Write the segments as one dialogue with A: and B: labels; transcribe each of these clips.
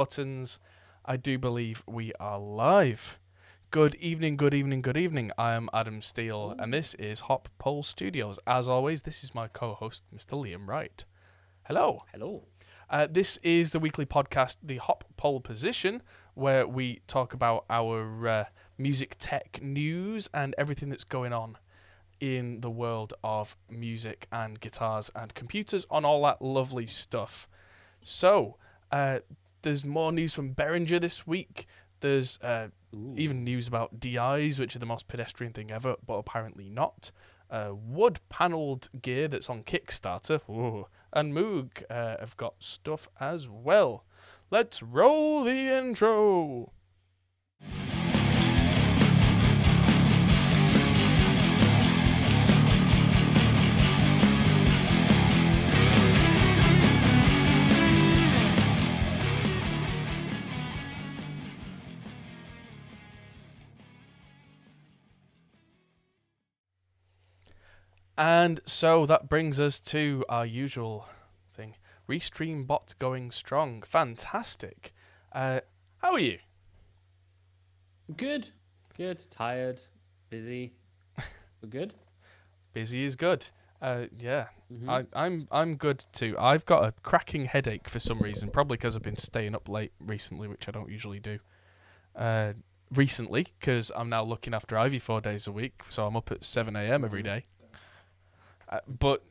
A: buttons. I do believe we are live. Good evening, good evening, good evening. I am Adam Steele, and this is Hop Pole Studios. As always, this is my co-host, Mr. Liam Wright. Hello.
B: Hello.
A: This is the weekly podcast, The Hop Pole Position, where we talk about our music tech news and everything that's going on in the world of music and guitars and computers on all that lovely stuff. So, there's more news from Behringer this week. There's even news about DIs, which are the most pedestrian thing ever, but apparently not. Wood-panelled gear that's on Kickstarter. Ooh. And Moog have got stuff as well. Let's roll the intro! And so that brings us to our usual thing. Restream bot going strong. Fantastic. How are you?
B: Good. Tired. Busy. We're good.
A: Busy is good. Yeah.
B: Mm-hmm.
A: I'm good too. I've got a cracking headache for some reason, probably because I've been staying up late recently, which I don't usually do. Recently, because I'm now looking after Ivy 4 days a week, so I'm up at 7 a.m. every day. But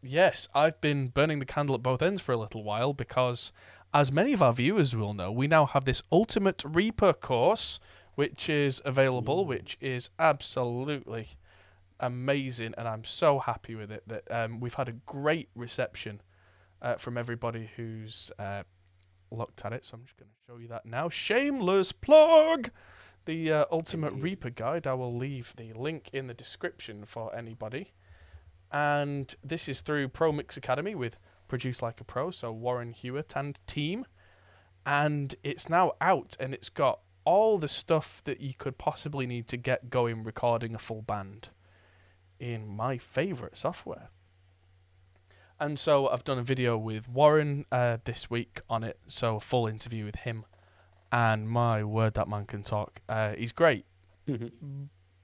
A: yes, I've been burning the candle at both ends for a little while because, as many of our viewers will know, we now have this Ultimate Reaper course, which is available, which is absolutely amazing, and I'm so happy with it that we've had a great reception from everybody who's looked at it. So I'm just going to show you that now. Shameless plug! The Ultimate Reaper guide. I will leave the link in the description for anybody. And this is through Pro Mix Academy with Produce Like a Pro, so Warren Hewitt and team. And it's now out, and it's got all the stuff that you could possibly need to get going recording a full band in my favourite software. And so I've done a video with Warren this week on it, so a full interview with him. And my word, that man can talk. He's great.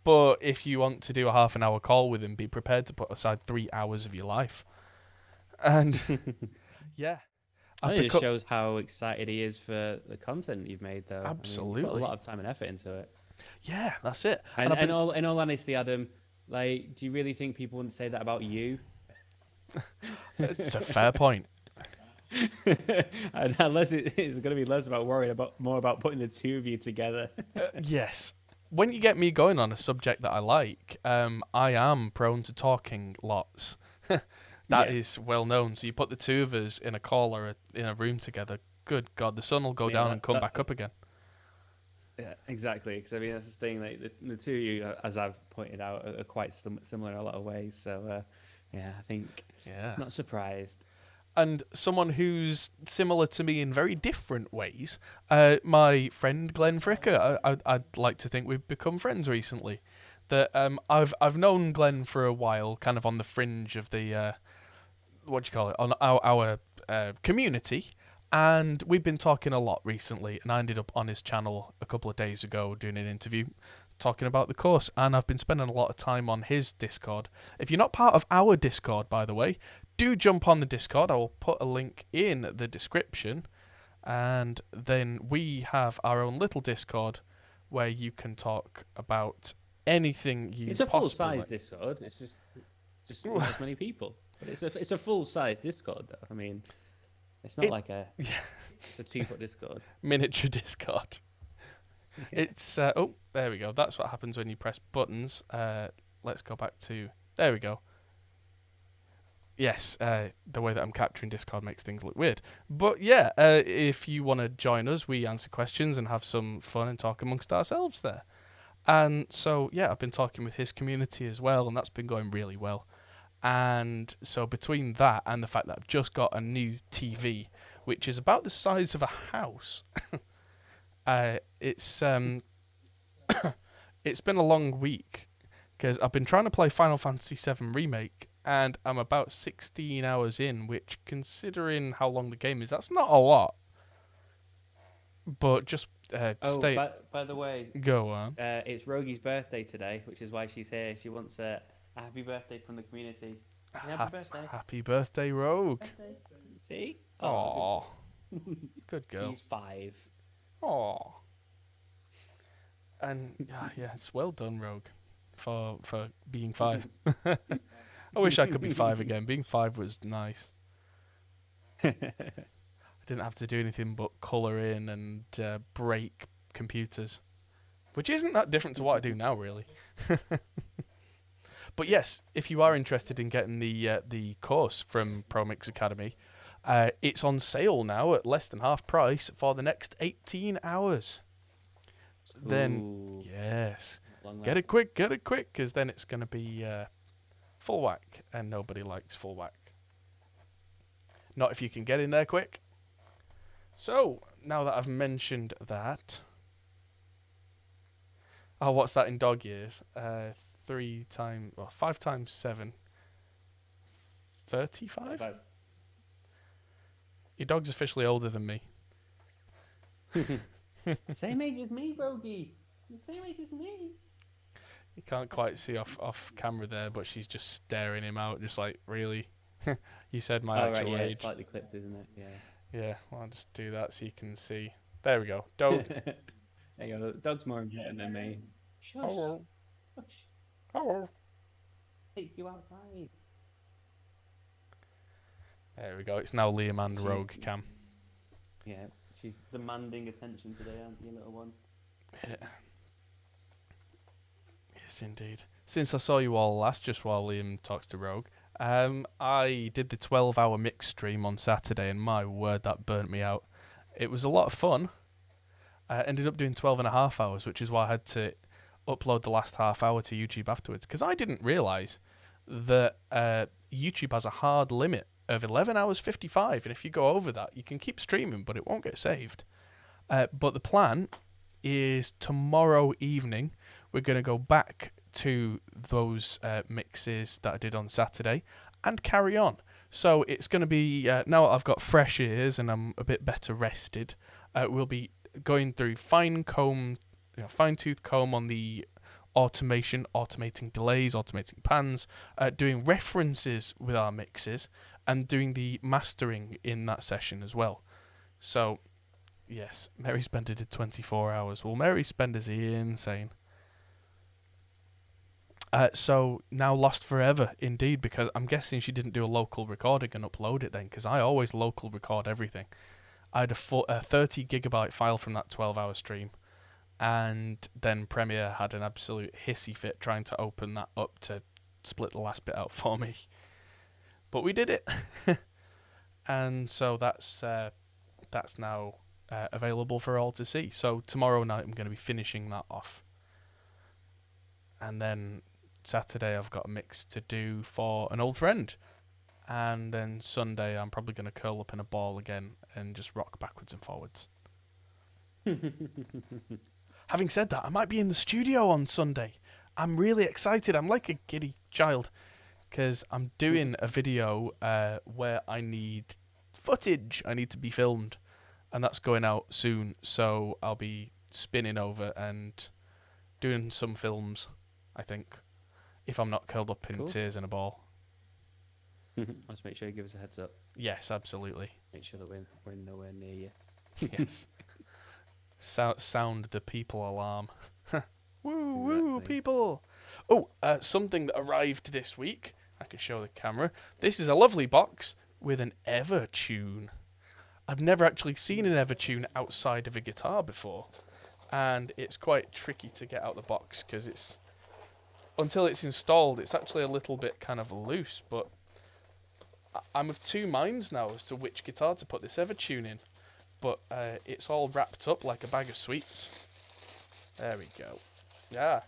A: But if you want to do a half an hour call with him, be prepared to put aside 3 hours of your life. And yeah.
B: I think it shows how excited he is for the content you've made, though.
A: Absolutely.
B: I mean, put a lot of time and effort into it.
A: Yeah, that's it.
B: And in all honesty, Adam, like, do you really think people wouldn't say that about you?
A: It's a fair point.
B: And unless it's going to be less about worrying about more about putting the two of you together.
A: Yes. When you get me going on a subject that I like, I am prone to talking lots. That is well known. So you put the two of us in a call or in a room together, good God, the sun will go down and come back up again.
B: Yeah, exactly. Because I mean, that's the thing. Like the two of you, as I've pointed out, are quite similar in a lot of ways. So yeah, I think not surprised.
A: And someone who's similar to me in very different ways, my friend Glenn Fricker. I'd like to think we've become friends recently. That I've known Glenn for a while, kind of on the fringe of the on our community, and we've been talking a lot recently. And I ended up on his channel a couple of days ago doing an interview, talking about the course, and I've been spending a lot of time on his Discord. If you're not part of our Discord, by the way, do jump on the Discord. I will put a link in the description. And then we have our own little Discord where you can talk about anything you
B: It's a full-size
A: like.
B: Discord. It's just not as many people. But it's a full-size Discord, though. I mean, it's not like it's a 2-foot Discord.
A: Miniature Discord. Yeah. It's, oh, there we go. That's what happens when you press buttons. Let's go back to, there we go. Yes, the way that I'm capturing Discord makes things look weird. But yeah, if you want to join us, we answer questions and have some fun and talk amongst ourselves there. And so, yeah, I've been talking with his community as well, and that's been going really well. And so between that and the fact that I've just got a new TV, which is about the size of a house, it's it's been a long week because I've been trying to play Final Fantasy VII Remake, and I'm about 16 hours in, which, considering how long the game is, that's not a lot. But just stay.
B: By the way,
A: Go on.
B: it's Rogie's birthday today, which is why she's here. She wants a happy birthday from the community. Happy birthday.
A: Happy birthday, Rogue.
B: Birthday. See?
A: Oh, good girl.
B: She's 5.
A: Oh. And yeah, it's well done, Rogue, for being 5. I wish I could be 5 again. Being 5 was nice. I didn't have to do anything but colour in and break computers, which isn't that different to what I do now, really. But yes, if you are interested in getting the course from ProMix Academy, it's on sale now at less than half price for the next 18 hours. Then, yes, get it quick, because then it's going to be full whack, and nobody likes full whack. Not if you can get in there quick. So, now that I've mentioned that... Oh, what's that in dog years? 5 times 7. 35? Your dog's officially older than me.
B: Same age as me, Rogie. Same age as me.
A: You can't quite see off camera there, but she's just staring him out, just like, really? You said my actual age.
B: It's slightly clipped, isn't it? Yeah.
A: Yeah, well, I'll just do that so you can see. There we go. Dog.
B: There you go. The dog's more important than me. Shush.
A: Hello.
B: Shush.
A: Hello.
B: Take you outside.
A: There we go. It's now Liam and Rogue Cam.
B: Yeah, she's demanding attention today, aren't you, little one?
A: Yeah. Yes, indeed. Since I saw you all last, just while Liam talks to Rogue, I did the 12-hour mix stream on Saturday, and my word, that burnt me out. It was a lot of fun. I ended up doing 12 and a half hours, which is why I had to upload the last half hour to YouTube afterwards, because I didn't realise that YouTube has a hard limit of 11 hours 55, and if you go over that, you can keep streaming, but it won't get saved. But the plan is tomorrow evening, we're going to go back to those mixes that I did on Saturday and carry on. So it's going to be, now I've got fresh ears and I'm a bit better rested, we'll be going through fine-tooth comb on the automation, automating delays, automating pans, doing references with our mixes, and doing the mastering in that session as well. So, yes, Mary Spender did 24 hours. Well, Mary Spender's insane. So, now lost forever, indeed, because I'm guessing she didn't do a local recording and upload it then, because I always local record everything. I had a 30 gigabyte file from that 12-hour stream, and then Premiere had an absolute hissy fit trying to open that up to split the last bit out for me. But we did it. And so that's now available for all to see. So tomorrow night I'm going to be finishing that off. And then Saturday I've got a mix to do for an old friend. And then Sunday I'm probably going to curl up in a ball again and just rock backwards and forwards. Having said that, I might be in the studio on Sunday. I'm really excited. I'm like a giddy child because I'm doing a video where I need footage. I need to be filmed, and that's going out soon. So I'll be spinning over and doing some films, I think, if I'm not curled up in tears in a ball.
B: Let's make sure you give us a heads up.
A: Yes, absolutely.
B: Make sure that we're nowhere near you.
A: Yes. Sound the people alarm. Woo, woo, people. Oh, something that arrived this week. I can show the camera. This is a lovely box with an Evertune. I've never actually seen an Evertune outside of a guitar before. And it's quite tricky to get out the box because it's... Until it's installed, it's actually a little bit kind of loose, but... I'm of two minds now as to which guitar to put this Evertune in. But it's all wrapped up like a bag of sweets. There we go. Yeah.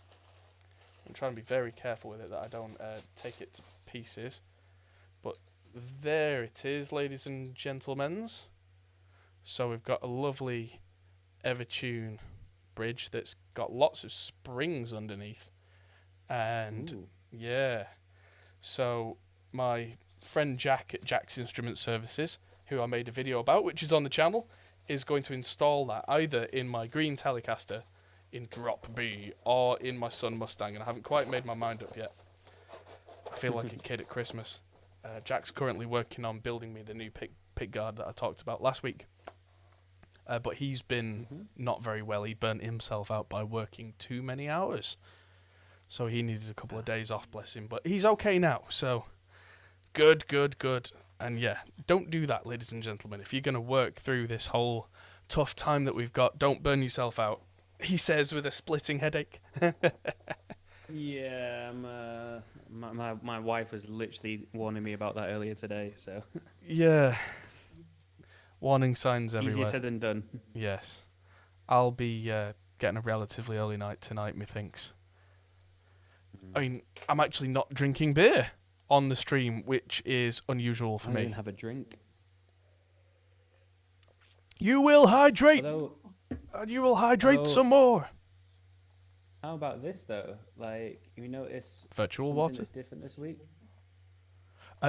A: I'm trying to be very careful with it that I don't take it to pieces. But there it is, ladies and gentlemen. So we've got a lovely Evertune bridge that's got lots of springs underneath. And, yeah. So my friend Jack at Jack's Instrument Services, who I made a video about, which is on the channel, is going to install that either in my green Telecaster in drop B or in my Sun Mustang, and I haven't quite made my mind up yet. I feel like a kid at Christmas. Jack's currently working on building me the new pick guard that I talked about last week. But he's been not very well. He burnt himself out by working too many hours. So he needed a couple of days off, bless him. But he's okay now, so good. And yeah, don't do that, ladies and gentlemen. If you're going to work through this whole tough time that we've got, don't burn yourself out, he says with a splitting headache.
B: Yeah, my wife was literally warning me about that earlier today, so...
A: Yeah. Warning signs everywhere.
B: Easier said than done.
A: Yes. I'll be getting a relatively early night tonight, methinks. I mean, I'm actually not drinking beer on the stream, which is unusual for me.
B: I didn't have a drink.
A: You will hydrate!
B: Although,
A: And you will hydrate some more!
B: How about this, though? Like, you notice
A: Virtual
B: something
A: water?
B: that's different this week?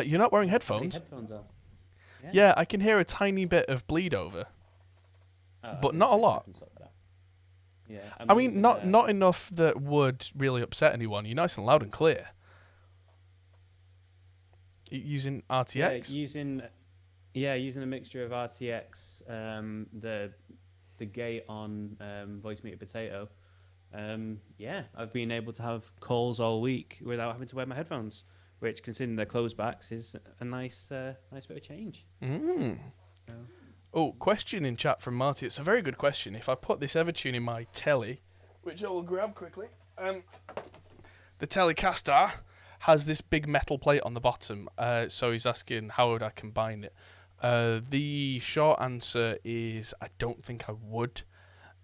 A: You're not wearing headphones?
B: Headphones on.
A: Yeah, I can hear a tiny bit of bleed over, but not a lot.
B: Yeah,
A: I mean, not enough that would really upset anyone. You're nice and loud and clear. Using RTX?
B: Yeah, using a mixture of RTX, the gate on Voice Meter Potato. Yeah, I've been able to have calls all week without having to wear my headphones, which, considering they're closed backs, is a nice bit of change.
A: Oh, question in chat from Marty. It's a very good question. If I put this Evertune in my telly, which I will grab quickly, the Telecaster has this big metal plate on the bottom, so he's asking how would I combine it. The short answer is I don't think I would.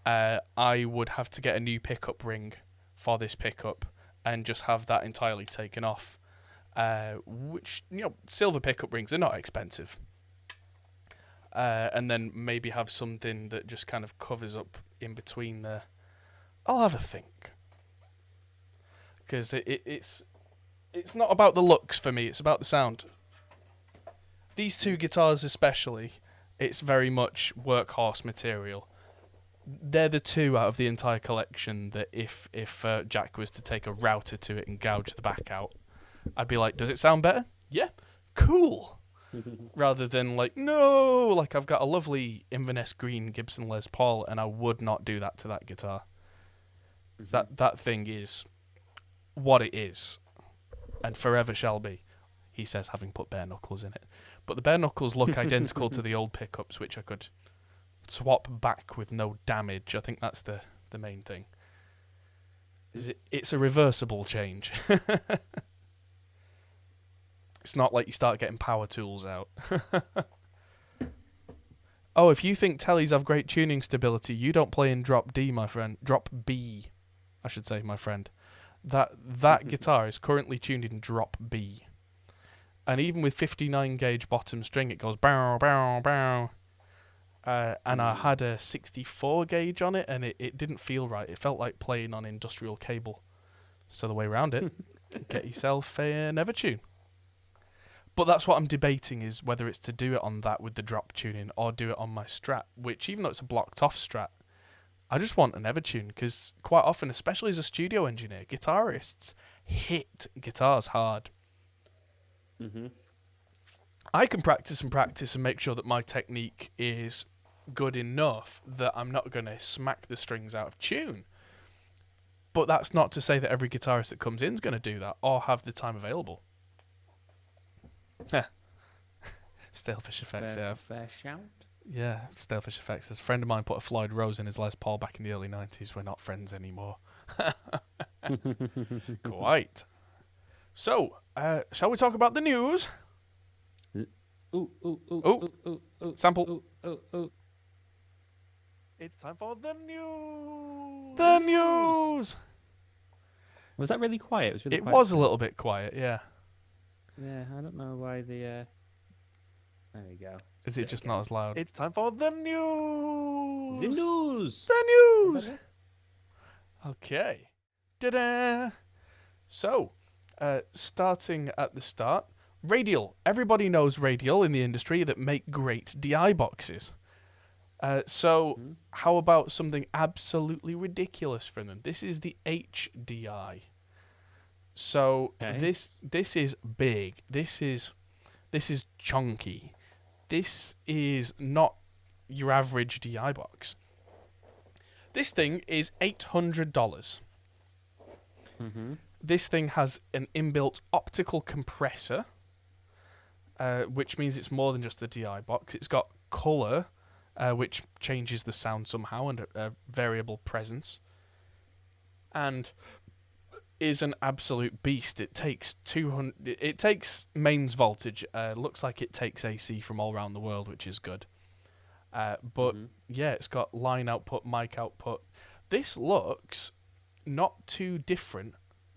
A: I would have to get a new pickup ring for this pickup and just have that entirely taken off. Which, silver pickup rings are not expensive. And then maybe have something that just kind of covers up in between there. I'll have a think. Because it's not about the looks for me, it's about the sound. These two guitars especially, it's very much workhorse material. They're the two out of the entire collection that if Jack was to take a router to it and gouge the back out, I'd be like, does it sound better? Yeah, cool. Rather than like, no, like I've got a lovely Inverness Green Gibson Les Paul and I would not do that to that guitar. That thing is what it is and forever shall be, he says, having put bare knuckles in it. But the bare knuckles look identical to the old pickups, which I could swap back with no damage. I think that's the main thing. It's a reversible change. It's not like you start getting power tools out. Oh, if you think tellies have great tuning stability, you don't play in drop D, my friend. Drop B, I should say, my friend. That guitar is currently tuned in drop B. And even with 59 gauge bottom string, it goes bow, bow, bow. And I had a 64 gauge on it, and it didn't feel right. It felt like playing on industrial cable. So the way around it, get yourself an Evertune. But that's what I'm debating, is whether it's to do it on that with the drop tuning or do it on my Strat, which, even though it's a blocked off Strat, I just want an Evertune, because quite often, especially as a studio engineer, guitarists hit guitars hard. I can practice and make sure that my technique is good enough that I'm not going to smack the strings out of tune. But that's not to say that every guitarist that comes in is going to do that or have the time available. Stalefish Effects,
B: Fair shout.
A: Yeah, Stalefish Effects. A friend of mine put a Floyd Rose in his Les Paul back in the early 90s. We're not friends anymore. Quite. So, shall we talk about the news? Sample. It's time for the news. The news.
B: Was that really quiet? It was really quiet.
A: It was a little bit quiet, yeah.
B: Yeah, I don't know why the... There we go.
A: Is it just not as loud? It's time for the news.
B: The news.
A: The news. Okay. Ta-da. So, starting at the start, Radial. Everybody knows Radial in the industry that make great DI boxes. So
B: Mhm.
A: how about something absolutely ridiculous from them? This is the HDI. So
B: Okay.
A: this is big. This is chunky. This is not your average DI box. This thing is $800.
B: Mhm.
A: This thing has an inbuilt optical compressor, which means it's more than just a DI box. It's got color, which changes the sound somehow, and a variable presence, and is an absolute beast. It takes 200. It takes mains voltage. Looks like it takes AC from all around the world, which is good. But
B: Mhm.
A: yeah, it's got line output, mic output. This looks not too different.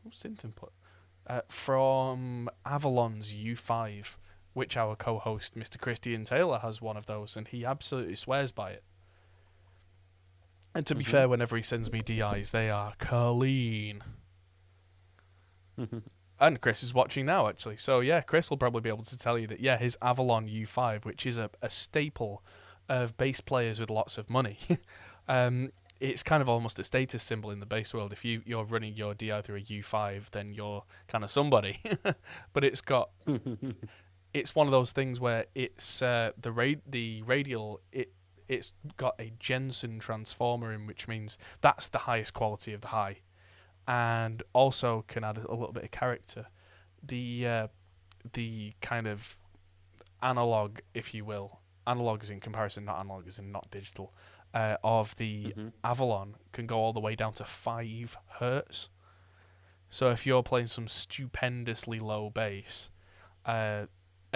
A: Synth input from Avalon's U5, which our co-host Mr. Christian Taylor has one of those, and he absolutely swears by it. And to be
B: Mhm.
A: fair, whenever he sends me DIs, they are clean.
B: Mhm.
A: And Chris is watching now, actually. So yeah, Chris will probably be able to tell you that yeah, his Avalon U5, which is a staple of bass players with lots of money, it's kind of almost a status symbol in the bass world. If you're running your DI through a U5, then you're kind of somebody. But it's one of those things where it's the radial it's got a Jensen transformer in, which means that's the highest quality of the high, and also can add a little bit of character. The kind of analog, if you will, analog is in comparison, not analog is in not digital, of the
B: Mhm.
A: Avalon can go all the way down to 5 hertz. So if you're playing some stupendously low bass, a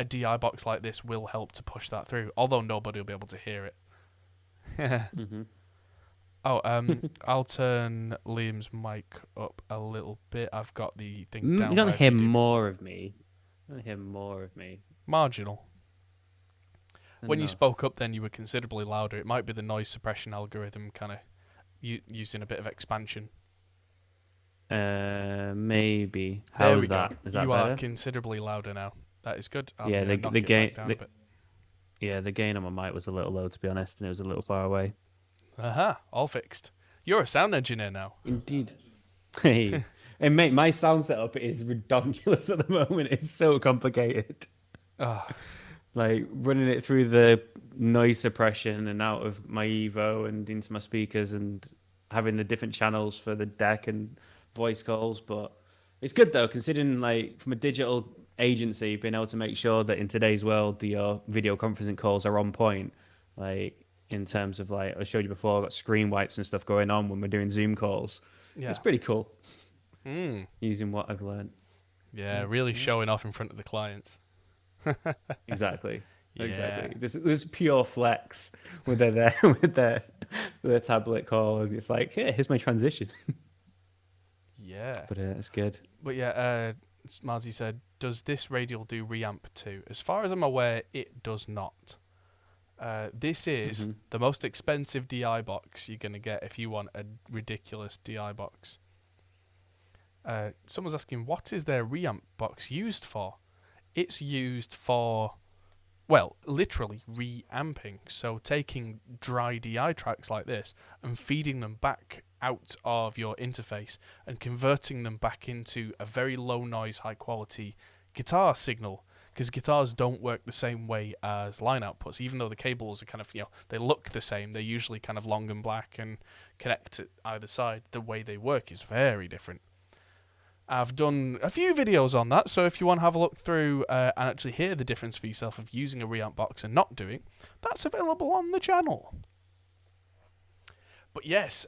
A: DI box like this will help to push that through. Although nobody will be able to hear it.
B: Mhm.
A: Oh, I'll turn Liam's mic up a little bit. I've got the thing
B: You
A: down
B: don't
A: by a
B: hear
A: few
B: more of me. You don't hear more of me.
A: marginal. When you
B: Enough.
A: spoke up, then you were considerably louder. It might be the noise suppression algorithm kind of using a bit of expansion.
B: Maybe.
A: There
B: How
A: we
B: is
A: go.
B: that? Is that
A: You are
B: better?
A: considerably louder now. That is good. I'm
B: Yeah,
A: gonna knock it back down a bit.
B: the gain on my mic was a little low to be honest, and it was a little far away.
A: Aha, all fixed. You're a sound engineer now.
B: Indeed. Hey, and mate, my sound setup is ridiculous at the moment. It's so complicated.
A: Ah,
B: Like running it through the noise suppression and out of my Evo and into my speakers and having the different channels for the deck and voice calls. But it's good though, considering like from a digital agency, being able to make sure that in today's world, your video conferencing calls are on point. Like in terms of like I showed you before, I've got screen wipes and stuff going on when we're doing Zoom calls. It's
A: yeah.
B: pretty cool
A: Mm.
B: using what I've learned.
A: Yeah,
B: Yeah,
A: really
B: yeah.
A: showing off in front of the clients.
B: Exactly.
A: Yeah.
B: Exactly. This pure flex with their there with their tablet call, and it's like, yeah, here's my transition.
A: Yeah.
B: But it's good.
A: But yeah, Smarty said, does this radial do reamp too? As far as I'm aware, it does not. This is
B: Hmm.
A: the most expensive DI box you're going to get if you want a ridiculous DI box. Someone's asking, what is their reamp box used for? It's used for, well, literally reamping. So taking dry DI tracks like this and feeding them back out of your interface and converting them back into a very low noise, high quality guitar signal. Because guitars don't work the same way as line outputs, even though the cables are kind of, they look the same. They're usually kind of long and black and connect to either side. The way they work is very different. I've done a few videos on that, so if you want to have a look through and actually hear the difference for yourself of using a reamp box and not doing, that's available on the channel. But yes,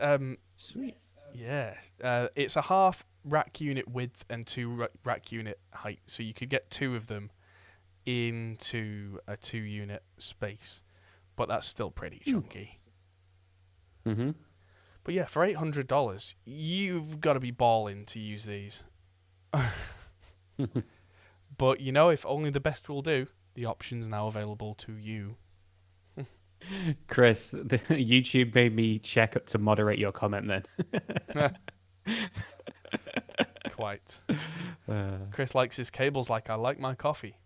B: Sweet.
A: yeah, it's a half rack unit width and 2 rack unit height, so you could get 2 of them into a 2-unit space, but that's still pretty chunky.
B: Mm-hmm.
A: But yeah, for $800, you've got to be balling to use these. But if only the best will do, the option's now available to you.
B: Chris, YouTube made me check up to moderate your comment then.
A: Quite.
B: Uh,
A: Chris likes his cables like I like my coffee.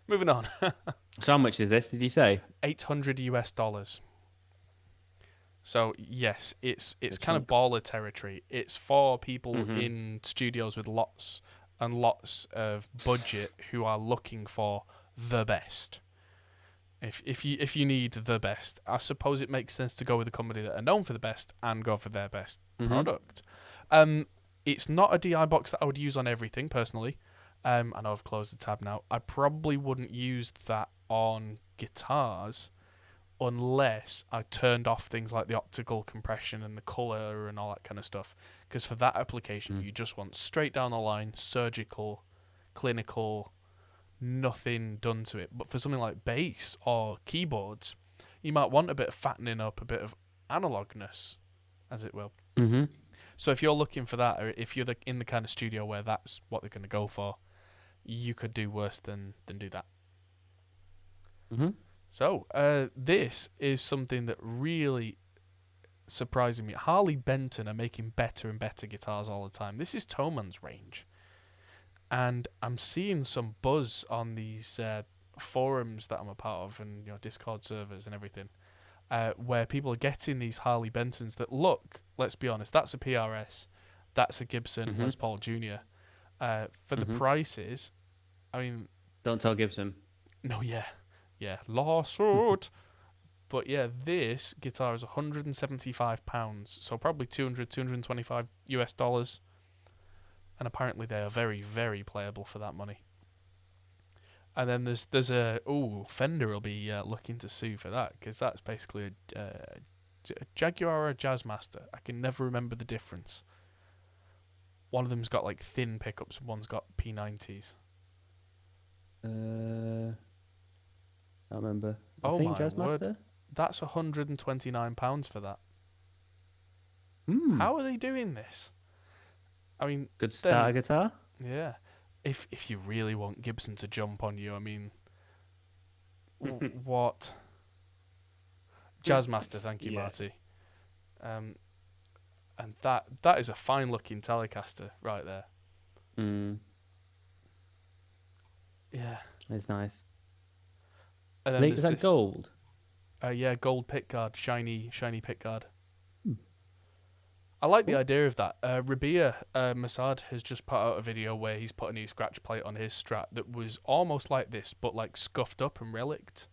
A: Moving on.
B: So how much is this? Did you say?
A: $800. So yes, it's
B: A
A: kind of
B: chunk.
A: baller territory. It's for people
B: Mhm.
A: in studios with lots and lots of budget who are looking for the best. If you need the best, I suppose it makes sense to go with a company that are known for the best and go for their best product. It's not a DI box that I would use on everything personally. I know I've closed the tab now. I probably wouldn't use that on guitars unless I turned off things like the optical compression and the color and all that kind of stuff. Because for that application, you just want straight down the line, surgical, clinical, nothing done to it. But for something like bass or keyboards, you might want a bit of fattening up, a bit of analogness, as it will.
B: Mhm.
A: So if you're looking for that, or if you're in the kind of studio where that's what they're going to go for, you could do worse than do that.
B: Mhm.
A: So this is something that really surprising me. Harley Benton are making better and better guitars all the time. This is Thoman's range. And I'm seeing some buzz on these forums that I'm a part of, and Discord servers and everything, where people are getting these Harley Bentons that look. Let's be honest, that's a PRS, that's a Gibson Les Paul Jr. For the prices, I mean,
B: Don't tell Gibson.
A: no, yeah, lawsuit. But yeah, this guitar is £175, so probably 225 US dollars. And apparently they are very, very playable for that money. And then there's a Fender will be looking to sue for that, because that's basically a Jaguar or a Jazzmaster. I can never remember the difference. One of them's got like thin pickups, and one's got P90s.
B: I remember.
A: Oh
B: I think
A: my
B: Jazzmaster.
A: word. That's £129 for that. How are they doing this? I mean,
B: Good starter guitar.
A: yeah. If you really want Gibson to jump on you, I mean, what? Jazzmaster, thank you,
B: Yeah.
A: Marty. And that is a fine looking Telecaster right there. Yeah.
B: It's nice.
A: And then
B: Is that gold?
A: Yeah, gold pick guard, shiny pick guard. I like the idea of that. Rabia Masad has just put out a video where he's put a new scratch plate on his Strat that was almost like this, but like scuffed up and relicked.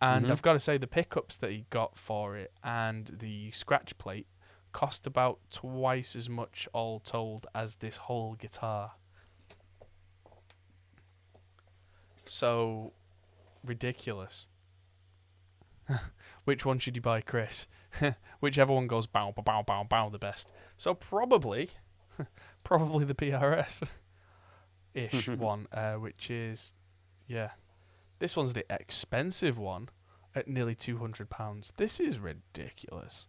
A: And I've got to say, the pickups that he got for it and the scratch plate cost about twice as much all told as this whole guitar. So ridiculous. Which one should you buy, Chris? Whichever one goes bow, bow, bow, bow, bow the best. So probably the PRS-ish one, which is, yeah. This one's the expensive one at nearly £200. This is ridiculous.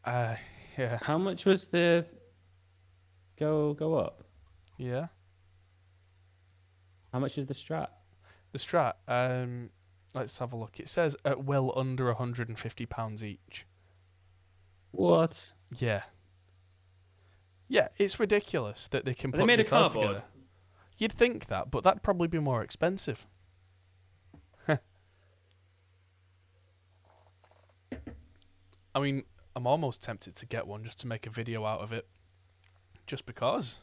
A: Yeah.
B: How much was the go up?
A: Yeah.
B: How much is the Strat?
A: The Strat, let's have a look. It says at well under £150 each.
B: What?
A: Yeah. Yeah, it's ridiculous that they can put
B: They made a
A: guitars
B: cardboard.
A: together. You'd think that, but that'd probably be more expensive. I mean, I'm almost tempted to get one just to make a video out of it. Just because.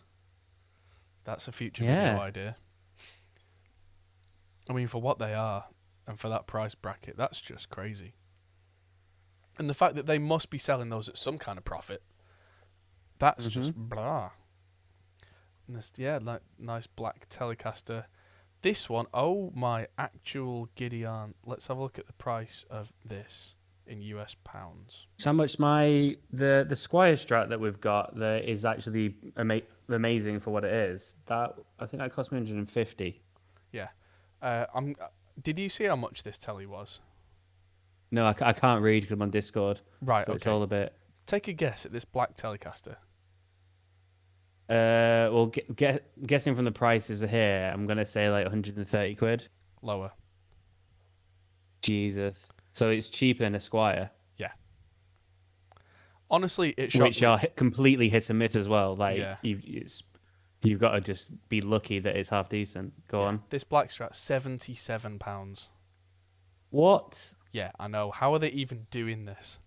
A: That's a future video idea. I mean, for what they are, and for that price bracket, that's just crazy. And the fact that they must be selling those at some kind of profit, that's just blah. And this, like nice black Telecaster. This one, oh my actual giddy aunt. Let's have a look at the price of this in US pounds.
B: So how much the Squire Strat that we've got that is actually amazing for what it is. That I think that cost me 150.
A: Yeah. Did you see how much this telly was?
B: No, I can't read because I'm on Discord.
A: Right,
B: so
A: okay.
B: It's all a bit.
A: Take a guess at this black Telecaster.
B: Well, guessing from the prices here, I'm gonna say like 130 quid.
A: Lower.
B: Jesus. So it's cheaper than a Squire.
A: Yeah. Honestly, it shocked
B: Which are completely hit and miss as well. Like,
A: Yeah.
B: it's You've got to just be lucky that it's half decent. Go on.
A: This black Strat, £77.
B: What?
A: Yeah, I know. How are they even doing this?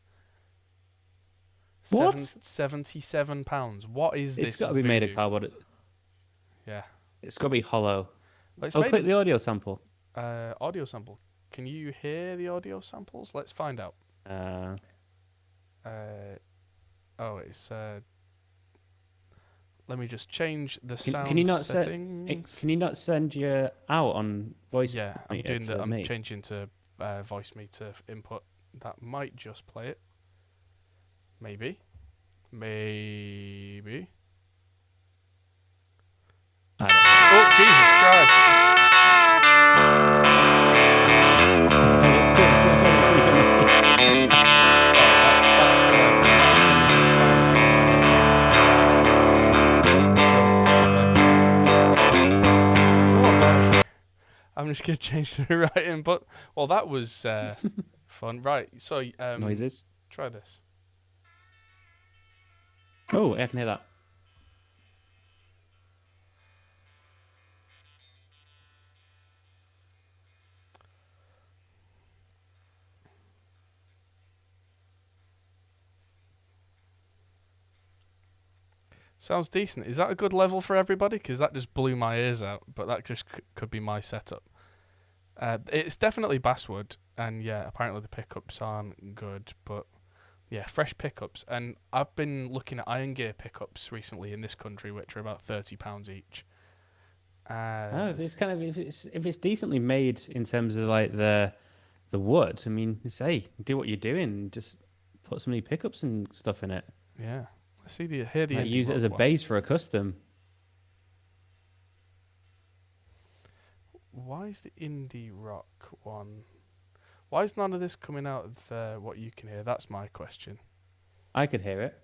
B: What?
A: £77. What is this?
B: It's got to be made of
A: voodoo?
B: cardboard.
A: Yeah.
B: It's got to be hollow.
A: Well, it's
B: Oh,
A: made
B: click the audio sample.
A: audio sample. Can you hear the audio samples? Let's find out. It's. Let me just change the sound
B: can you not
A: settings.
B: Can you not send your out on voice?
A: Yeah, I'm
B: meter
A: doing
B: to
A: that. I'm
B: me?
A: changing to voice meter input. That might just play it. Maybe. Oh, Jesus Christ! Sorry, that's coming entirely out of my headphones. So I just jumped. Oh boy! I'm just gonna change to the right input. Well, that was fun. Right. So
B: noises.
A: Try this.
B: Oh, I can hear that.
A: Sounds decent. Is that a good level for everybody? Because that just blew my ears out. But that just could be my setup. It's definitely basswood, and yeah, apparently the pickups aren't good, but yeah, fresh pickups. And I've been looking at iron gear pickups recently in this country, which are about £30 each.
B: It's kind of if it's decently made in terms of like the wood. I mean, say do what you're doing, just put some new pickups and stuff in it.
A: Yeah, let's see hear the
B: like use it as a base for a custom.
A: Why is the indie rock one? Why is none of this coming out of what you can hear? That's my question.
B: I could hear it.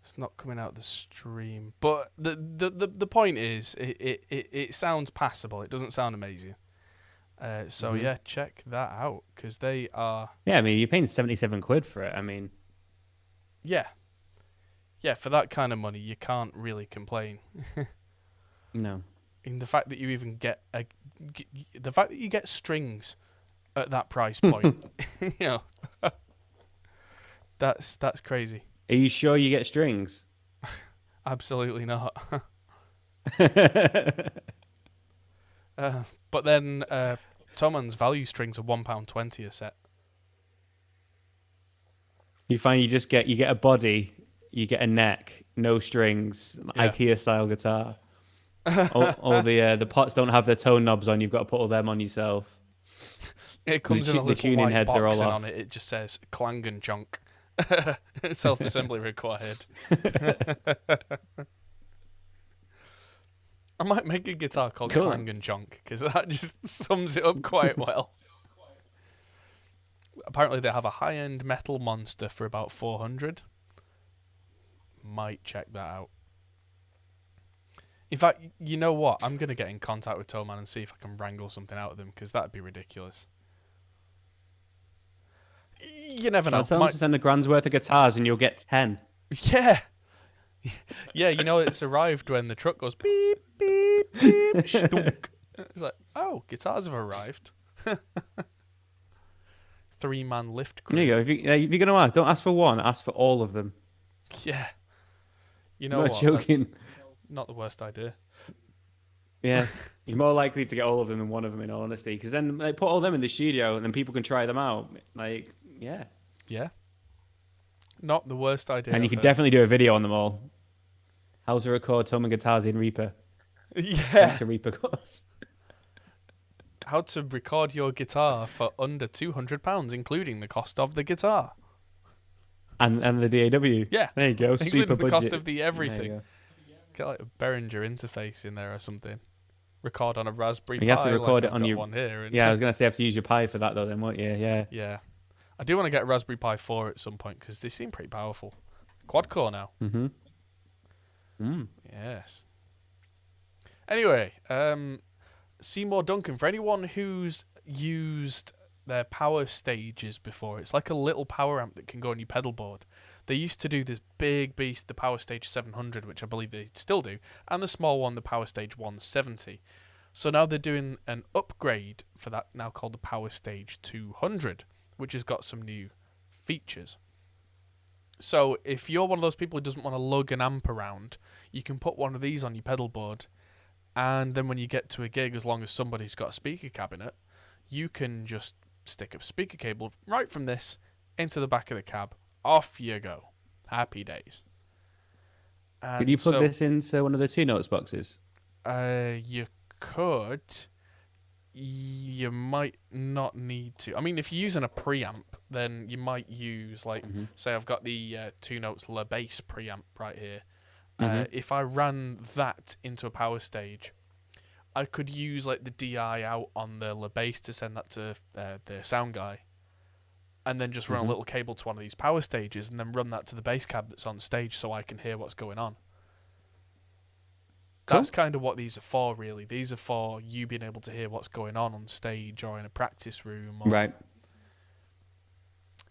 A: It's not coming out the stream, but the point is, it sounds passable. It doesn't sound amazing. Yeah, check that out because they are.
B: Yeah, I mean, you're paying £77 for it. I mean,
A: yeah, for that kind of money, you can't really complain.
B: No.
A: In the fact that you even get the fact that you get strings at that price point, you know, that's crazy.
B: Are you sure you get strings?
A: Absolutely not. But then Thoman's value strings are £1.20 a set.
B: You find you get a body, you get a neck, no strings, IKEA style guitar. all the pots don't have their tone knobs on. You've got to put all them on yourself.
A: It comes in a little
B: tuning
A: white
B: heads
A: box,
B: are all
A: and
B: off.
A: on it just says clankin junk. Self-assembly required. I might make a guitar called Clankin Junk because that just sums it up quite well. Apparently they have a high-end metal monster for about 400. Might check that out. In fact, you know what? I'm going to get in contact with Toman and see if I can wrangle something out of them because that'd be ridiculous. You never know.
B: Tell them to send a grand's worth of guitars and you'll get 10.
A: Yeah. Yeah, you know, it's arrived when the truck goes beep, beep, beep, stunk. It's like, oh, guitars have arrived. 3-man lift crew.
B: There you go. If you're going to ask, don't ask for one, ask for all of them.
A: Yeah. You know
B: Not
A: what?
B: joking.
A: That's not the worst idea.
B: Yeah. You're more likely to get all of them than one of them, in all honesty. Because then they put all them in the studio and then people can try them out. Like, yeah.
A: Yeah. Not the worst idea.
B: And you could definitely do a video on them all. How to record Tome and guitars in Reaper.
A: Yeah.
B: To Reaper course.
A: How to record your guitar for under £200, including the cost of the guitar.
B: And the DAW.
A: Yeah.
B: There you go.
A: Including
B: Super
A: the
B: budget.
A: cost of the everything. Get like a Behringer interface in there or something. Record on a Raspberry Pi.
B: You have to record it on your
A: one here.
B: Yeah, I was gonna say you have to use your Pi for that though, then, won't you? Yeah.
A: Yeah. I do want to get a Raspberry Pi 4 at some point because they seem pretty powerful. Quad core now.
B: Mm-hmm.
A: Yes. Anyway, Seymour Duncan. For anyone who's used their power stages before. It's like a little power amp that can go on your pedal board. They used to do this big beast, the PowerStage 700, which I believe they still do, and the small one, the PowerStage 170. So now they're doing an upgrade for that, now called the PowerStage 200, which has got some new features. So if you're one of those people who doesn't want to lug an amp around, you can put one of these on your pedal board, and then when you get to a gig, as long as somebody's got a speaker cabinet, you can just stick a speaker cable right from this into the back of the cab. Off you go. Happy days. And
B: Could you plug this into one of the 2 notes boxes?
A: You could. You might not need to. I mean, if you're using a preamp, then you might use, like, say I've got the 2 notes La Bass preamp right here. If I ran that into a power stage, I could use, like, the DI out on the La Bass to send that to the sound guy, and then just run a little cable to one of these power stages, and then run that to the bass cab that's on stage so I can hear what's going on. Cool. That's kind of what these are for, really. These are for you being able to hear what's going on stage or in a practice room.
B: Right.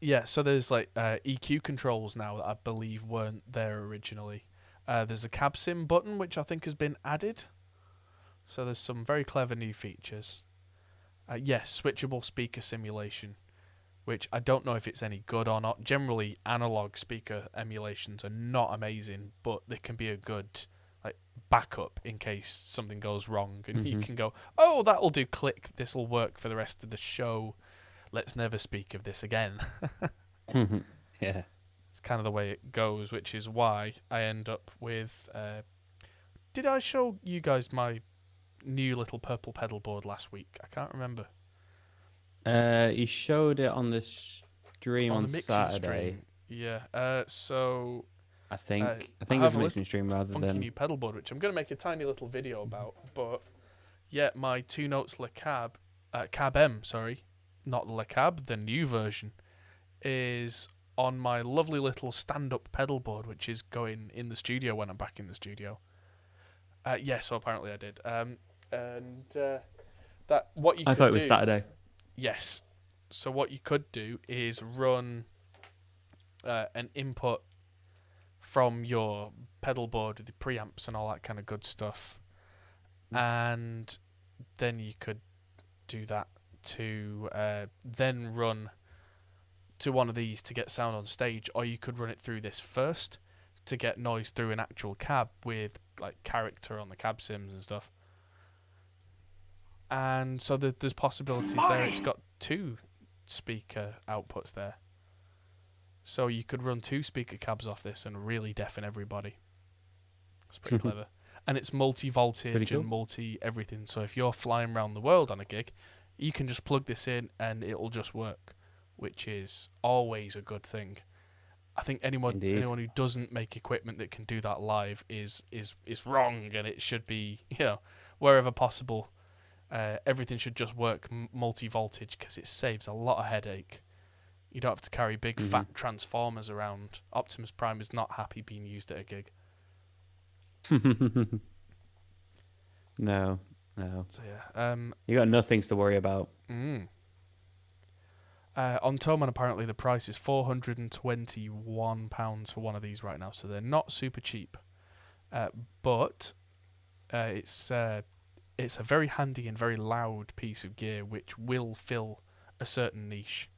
A: Yeah, so there's, like, EQ controls now that I believe weren't there originally. There's a cab sim button, which I think has been added. So there's some very clever new features. Switchable speaker simulation, which I don't know if it's any good or not. Generally, analog speaker emulations are not amazing, but they can be a good, like, backup in case something goes wrong, and you can go, oh, that'll do, click, this'll work for the rest of the show. Let's never speak of this again.
B: Yeah.
A: It's kind of the way it goes, which is why I end up with... did I show you guys my new little purple pedal board last week? I can't remember.
B: You showed it on the stream on
A: the mixing
B: Saturday.
A: Stream. Yeah. So
B: I think it was a mixing stream rather
A: funky
B: than
A: new pedal board, which I'm going to make a tiny little video about. But yeah, my 2 notes Le Cab, Cab M, sorry, not Le Cab, the new version, is on my lovely little stand-up pedal board, which is going in the studio when I'm back in the studio. So apparently I did. That what you
B: I
A: could
B: thought it was
A: do,
B: Saturday.
A: Yes. So what you could do is run an input from your pedal board with the preamps and all that kind of good stuff, and then you could do that to then run to one of these to get sound on stage, or you could run it through this first to get noise through an actual cab with, like, character on the cab sims and stuff. And so there's possibilities there. It's got 2 speaker outputs there. So you could run 2 speaker cabs off this and really deafen everybody. It's pretty clever. And it's multi-voltage
B: cool.
A: and multi-everything. So if you're flying around the world on a gig, you can just plug this in and it'll just work, which is always a good thing. I think anyone who doesn't make equipment that can do that live is wrong, and it should be, wherever possible, everything should just work multi-voltage, because it saves a lot of headache. You don't have to carry big fat transformers around. Optimus Prime is not happy being used at a gig.
B: No.
A: So yeah,
B: you got nothing to worry about.
A: On Toman, apparently the price is £421 for one of these right now, so they're not super cheap. But it's a very handy and very loud piece of gear which will fill a certain niche.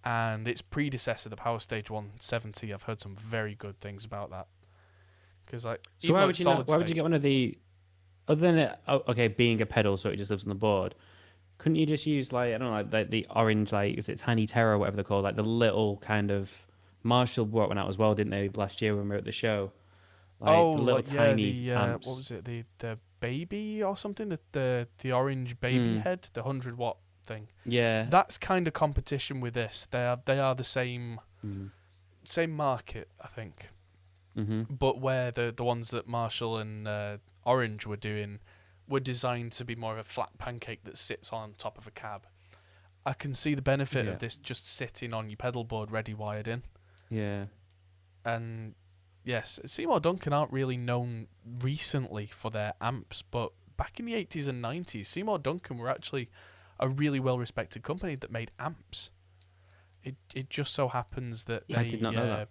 A: And its predecessor, the PowerStage 170, I've heard some very good things about that. Because, like,
B: so why would you get one of the, other than it, being a pedal, so it just lives on the board? Couldn't you just use, like, I don't know, like the orange, like, is it Tiny Terror or whatever they're called, like the little kind of, Marshall brought one out as well, didn't they, last year when we were at the show? Like, tiny amps.
A: What was it, the baby or something, the orange baby head, the 100-watt thing.
B: Yeah,
A: that's kind of competition with this. They are the same market, I think. But where the ones that Marshall and Orange were doing were designed to be more of a flat pancake that sits on top of a cab. I can see the benefit of this just sitting on your pedal board ready wired in.
B: Yeah.
A: And yes, Seymour Duncan aren't really known recently for their amps, but back in the 80s and 90s, Seymour Duncan were actually a really well-respected company that made amps. It just so happens that
B: I did not know that.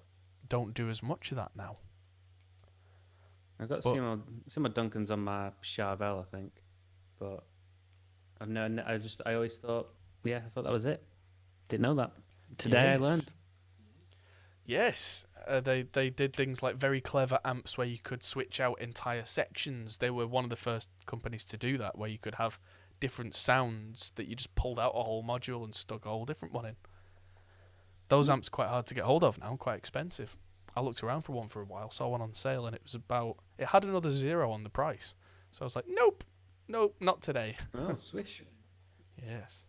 A: don't do as much of that now.
B: I've got Seymour Duncan's on my Charvel, I think, but I always thought, I thought that was it. Didn't know that. Today I learned.
A: Yes, they did things like very clever amps where you could switch out entire sections. They were one of the first companies to do that, where you could have different sounds that you just pulled out a whole module and stuck a whole different one in. Those amps are quite hard to get hold of now, quite expensive. I looked around for one for a while, saw one on sale, and it had another 0 on the price. So I was like, nope, not today.
B: Oh, swish.
A: Yes.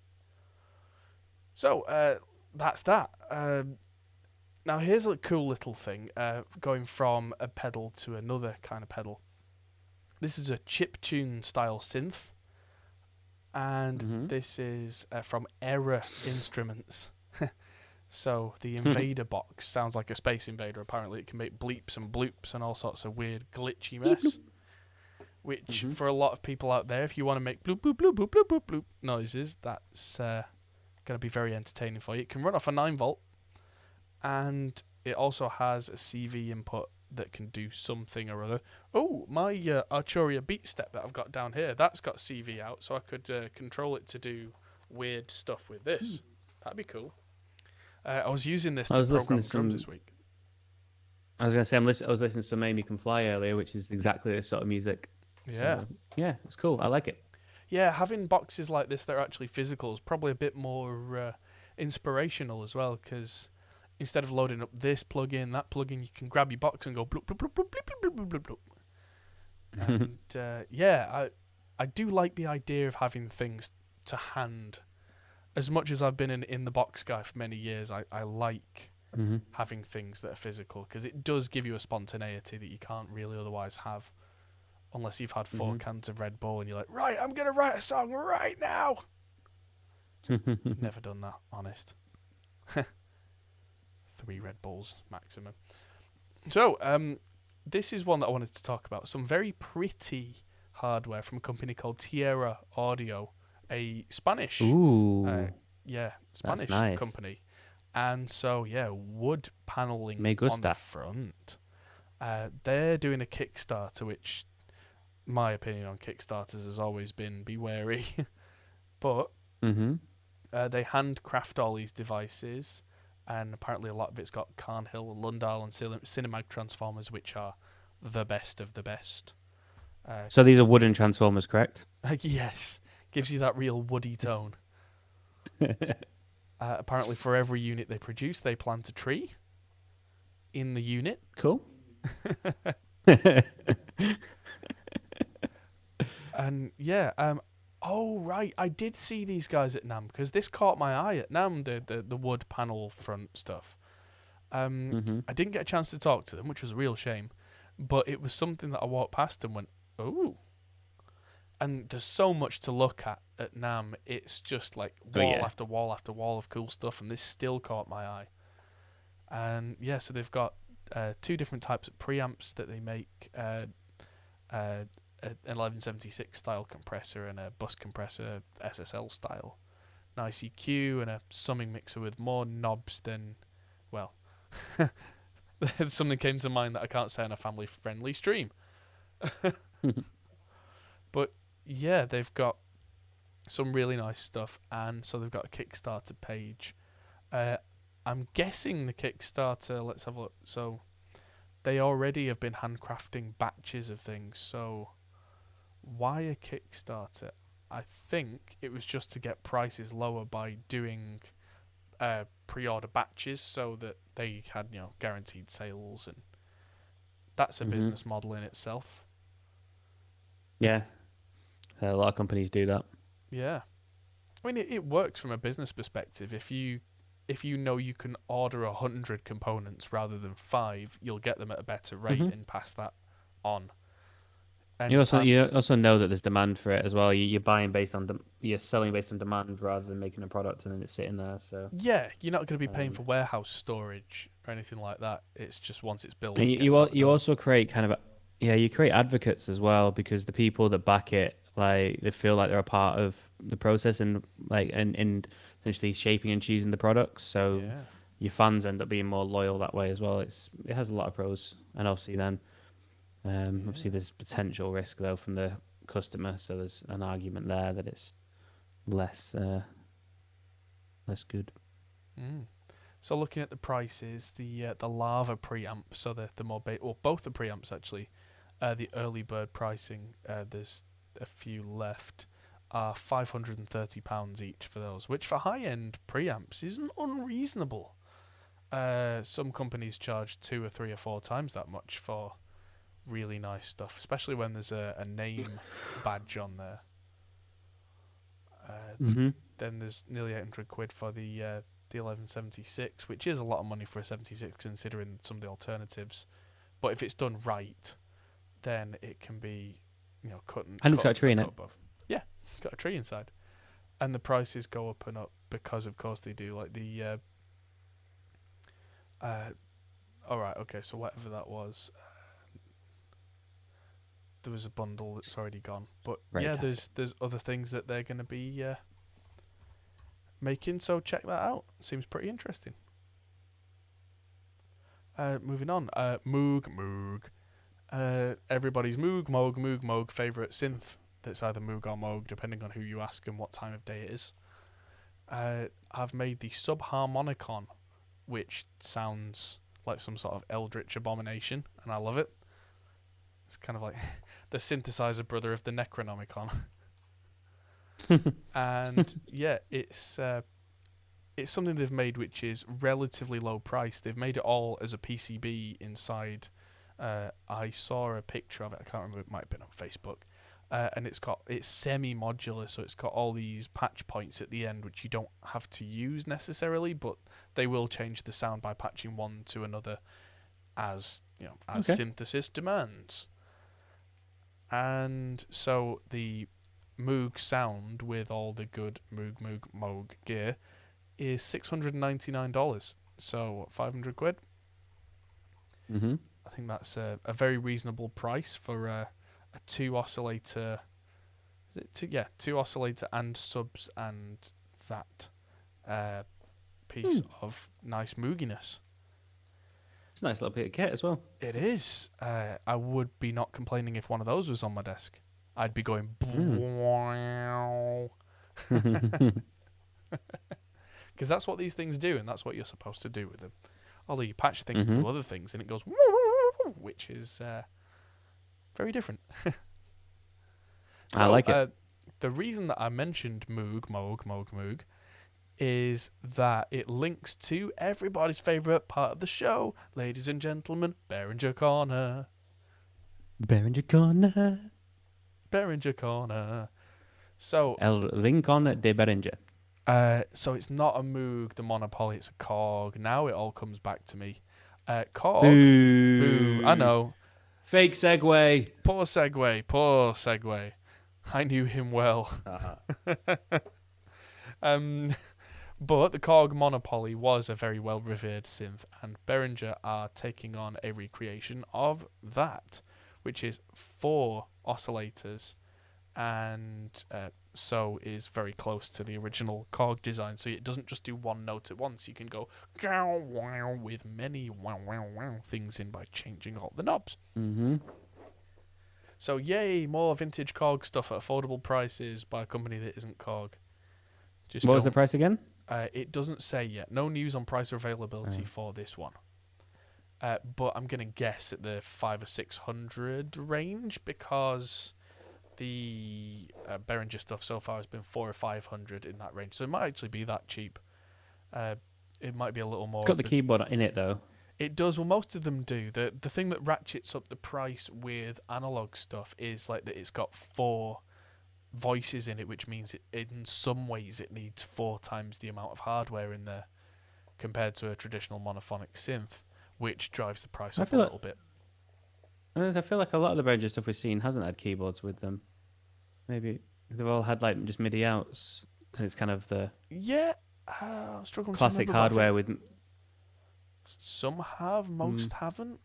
A: So, that's that. Now, here's a cool little thing, going from a pedal to another kind of pedal. This is a chiptune style synth, and this is from Tierra Instruments. So the Invader box sounds like a Space Invader. Apparently, it can make bleeps and bloops and all sorts of weird glitchy mess. Which, for a lot of people out there, if you want to make bloop bloop bloop bloop bloop bloop bloop noises, that's going to be very entertaining for you. It can run off a 9-volt, and it also has a CV input that can do something or other. Oh, my Arturia Beat Step that I've got down here, that's got CV out, so I could control it to do weird stuff with this. That'd be cool. I was using this to program drums this week.
B: I was going to say, I was listening to some Amy Can Fly earlier, which is exactly this sort of music.
A: Yeah.
B: So, yeah, it's cool. I like it.
A: Yeah, having boxes like this that are actually physical is probably a bit more inspirational as well, because instead of loading up this plugin, that plugin, you can grab your box and go bloop, bloop, bloop, bloop, bloop, bloop, bloop, bloop. And yeah, I do like the idea of having things to hand. As much as I've been in the box guy for many years, I like having things that are physical, because it does give you a spontaneity that you can't really otherwise have, unless you've had 4 cans of Red Bull and you're like, right, I'm going to write a song right now. Never done that, honest. 3 Red Bulls maximum. So, this is one that I wanted to talk about. Some very pretty hardware from a company called Tierra Audio, a Spanish, Spanish
B: nice.
A: company. And so, wood paneling on the front. They're doing a Kickstarter, which my opinion on Kickstarters has always been be wary. But they handcraft all these devices, and apparently a lot of it's got Carnhill, Lundal, and Cinemag transformers, which are the best of the best.
B: So these are wooden transformers, correct?
A: Yes. Gives you that real woody tone. Apparently for every unit they produce, they plant a tree in the unit.
B: Cool.
A: And oh right, I did see these guys at NAMM, because this caught my eye at NAMM, the wood panel front stuff. I didn't get a chance to talk to them, which was a real shame, but it was something that I walked past and went, oh. And there's so much to look at NAMM. It's just like wall after wall after wall of cool stuff, and this still caught my eye. And yeah, so they've got 2 different types of preamps that they make, an 1176 style compressor and a bus compressor SSL style, an ICQ, and a summing mixer with more knobs than, well, something came to mind that I can't say on a family friendly stream. But yeah, they've got some really nice stuff, and so they've got a Kickstarter page. I'm guessing the Kickstarter, let's have a look. So they already have been handcrafting batches of things, so why a Kickstarter? I think it was just to get prices lower by doing pre-order batches, so that they had, guaranteed sales, and that's a business model in itself.
B: Yeah. A lot of companies do that.
A: Yeah. I mean, it works from a business perspective. If you know you can order 100 components rather than 5, you'll get them at a better rate and pass that on. And
B: you also know that there's demand for it as well. You're buying based on you're selling based on demand rather than making a product and then it's sitting there. So
A: yeah, you're not going to be paying for warehouse storage or anything like that. It's just once it's built.
B: And you also create you create advocates as well, because the people that back it Like they feel like they're a part of the process and like and essentially shaping and choosing the products. So
A: Yeah.
B: your fans end up being more loyal that way as well. It has a lot of pros, and obviously then obviously
A: Yeah.
B: there's potential risk though from the customer. So there's an argument there that it's less less good.
A: Mm. So looking at the prices, the Lava preamp, so the more well, both the preamps actually, the early bird pricing, there's a few left, are £530 each for those, which for high end preamps isn't unreasonable. Some companies charge 2 or 3 or 4 times that much for really nice stuff, especially when there's a name badge on there. Uh,
B: Mm-hmm.
A: then there's nearly £800 for the 1176, which is a lot of money for a 76 considering some of the alternatives. But if it's done right, then it can be, cut and
B: And it's
A: cut,
B: got a tree in
A: cut
B: it.
A: above. Yeah, it's got a tree inside, and the prices go up and up because, of course, they do. Like the all right, okay, so whatever that was, there was a bundle that's already gone. But
B: Right.
A: yeah, there's other things that they're going to be making. So check that out. Seems pretty interesting. Moving on, Moog. Everybody's Moog favourite synth that's either Moog or Moog, depending on who you ask and what time of day it is. I've made the Subharmonicon, which sounds like some sort of eldritch abomination, and I love it. It's kind of like the synthesizer brother of the Necronomicon. And yeah, it's something they've made which is relatively low price. They've made it all as a PCB inside. I saw a picture of it. I can't remember. It might have been on Facebook. And it's semi-modular, so it's got all these patch points at the end, which you don't have to use necessarily, but they will change the sound by patching one to another, as synthesis demands. And so the Moog sound with all the good Moog gear is $699. So £500.
B: Mm-hmm.
A: I think that's a very reasonable price for a two oscillator. Is it two? Yeah, two oscillator and subs and that piece of nice mooginess.
B: It's a nice little bit of kit as well.
A: It is. I would be not complaining if one of those was on my desk. I'd be going. Because that's what these things do, and that's what you're supposed to do with them. Although you patch things to other things, and it goes, which is very different.
B: I like it.
A: The reason that I mentioned Moog, is that it links to everybody's favourite part of the show, ladies and gentlemen, Behringer Corner.
B: Behringer Corner.
A: Behringer Corner. So
B: El Rincon de Behringer.
A: So it's not a Moog, the Monopoly, it's a Korg. Now it all comes back to me. Korg.
B: Boo.
A: Boo. I know.
B: Fake segue.
A: Poor segue. I knew him well. But the Korg Monopoly was a very well revered synth, and Behringer are taking on a recreation of that, which is 4 oscillators, and so is very close to the original Korg design. So it doesn't just do one note at once. You can go with many things in by changing all the knobs.
B: Mm-hmm.
A: So yay, more vintage Korg stuff at affordable prices by a company that isn't Korg.
B: What was the price again?
A: It doesn't say yet. No news on price or availability for this one. But I'm gonna guess at the 500 or 600 range, because the Behringer stuff so far has been 400 or 500 in that range. So it might actually be that cheap. It might be a little more.
B: It's got the keyboard in it though.
A: It does. Well, most of them do. The thing that ratchets up the price with analog stuff is like that it's got 4 voices in it, which means in some ways it needs 4 times the amount of hardware in there compared to a traditional monophonic synth, which drives the price up a little bit.
B: I feel like a lot of the Behringer stuff we've seen hasn't had keyboards with them. Maybe they've all had like just MIDI outs, and it's kind of the
A: I'm struggling
B: classic
A: to remember,
B: hardware with.
A: Some have, most haven't.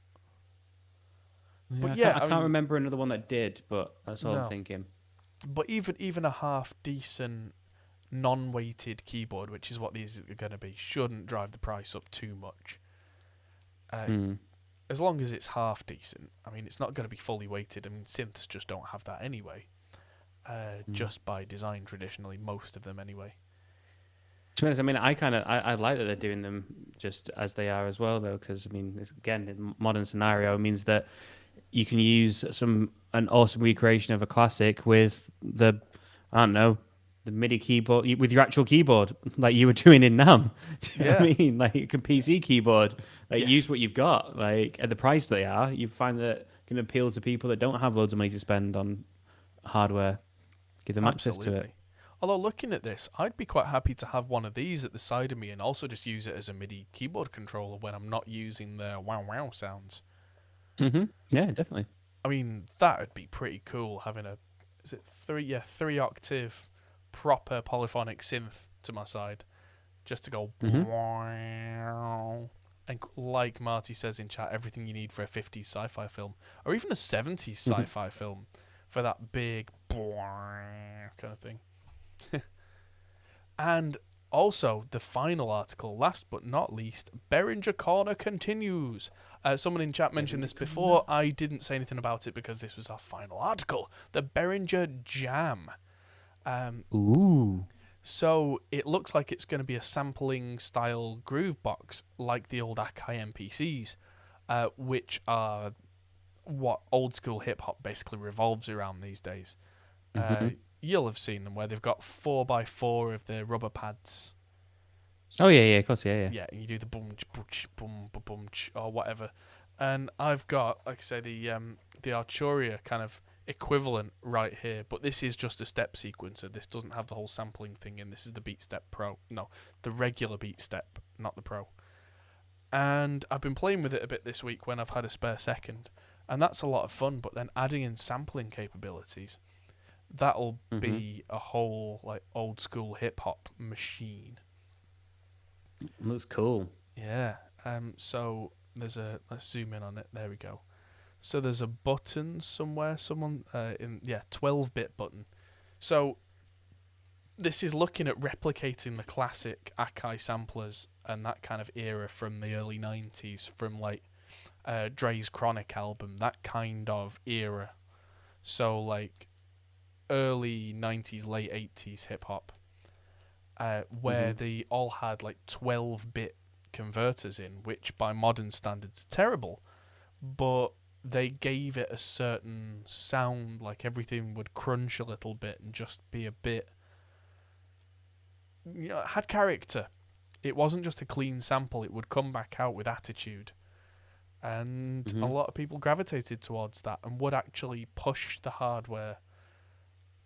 B: Yeah,
A: But
B: I
A: yeah,
B: can't remember another one that did, but that's all
A: No.
B: I'm thinking.
A: But even a half decent non-weighted keyboard, which is what these are going to be, shouldn't drive the price up too much.
B: Mm.
A: As long as it's half decent. I mean, it's not going to be fully weighted. I mean, synths just don't have that anyway. Just by design, traditionally, most of them anyway.
B: To be honest, I mean, I like that they're doing them just as they are as well, though, because I mean, again, in modern scenario, it means that you can use an awesome recreation of a classic with I don't know, the MIDI keyboard with your actual keyboard, like you were doing in NAMM. Do you know what I mean? Like a PC keyboard, like
A: Yes.
B: use what you've got. Like at the price they are, you find that can appeal to people that don't have loads of money to spend on hardware. Give them access to it.
A: Although looking at this, I'd be quite happy to have one of these at the side of me and also just use it as a MIDI keyboard controller when I'm not using the wow wow sounds.
B: Mm-hmm. Yeah, definitely.
A: I mean, that would be pretty cool having three octave proper polyphonic synth to my side, just to go wow. And like Marty says in chat, everything you need for a 50s sci-fi film or even a 70s sci-fi film for that big kind of thing. And also, the final article, last but not least, Behringer Corner continues. Someone in chat mentioned this before. I didn't say anything about it because this was our final article. The Behringer Jam.
B: Ooh.
A: So it looks like it's going to be a sampling style groove box like the old Akai MPCs, which are what old school hip hop basically revolves around these days. You'll have seen them where they've got 4x4 of the rubber pads.
B: Oh yeah, of course, yeah.
A: Yeah, and you do the boom, boom, boom, or whatever. And I've got, like I say, the Arturia kind of equivalent right here, but this is just a step sequencer. This doesn't have the whole sampling thing in. This is the BeatStep Pro. No, the regular BeatStep, not the Pro. And I've been playing with it a bit this week when I've had a spare second, and that's a lot of fun. But then adding in sampling capabilities, that'll be a whole like old school hip hop machine.
B: Looks cool.
A: Yeah. So let's zoom in on it. There we go. So there's a button somewhere. 12-bit button. So this is looking at replicating the classic Akai samplers and that kind of era from the early 90s, from like Dre's Chronic album, that kind of era. So like early 90s, late 80s hip hop, where they all had like 12-bit converters in, which by modern standards are terrible, but they gave it a certain sound, like everything would crunch a little bit and just be a bit, it had character. It wasn't just a clean sample, it would come back out with attitude. And a lot of people gravitated towards that and would actually push the hardware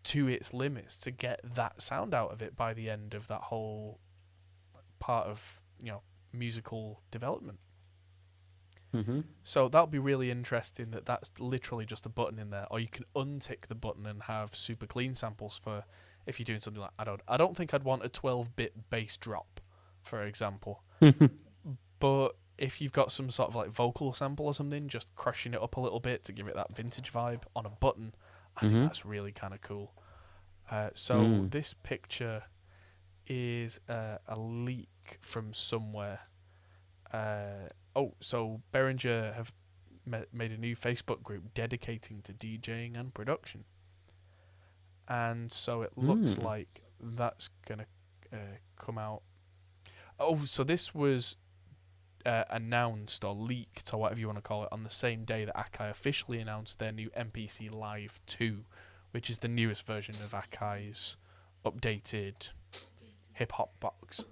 A: to its limits to get that sound out of it by the end of that whole part of musical development. So that'll be really interesting. That's literally just a button in there, or you can untick the button and have super clean samples for if you're doing something like I don't think I'd want a 12-bit bass drop, for example. But if you've got some sort of like vocal sample or something, just crushing it up a little bit to give it that vintage vibe on a button, I think that's really kind of cool. So this picture is a leak from somewhere. So Behringer have made a new Facebook group dedicating to DJing and production. And so it looks like that's going to come out. Oh, so this was announced or leaked or whatever you want to call it on the same day that Akai officially announced their new MPC Live 2, which is the newest version of Akai's updated hip-hop box.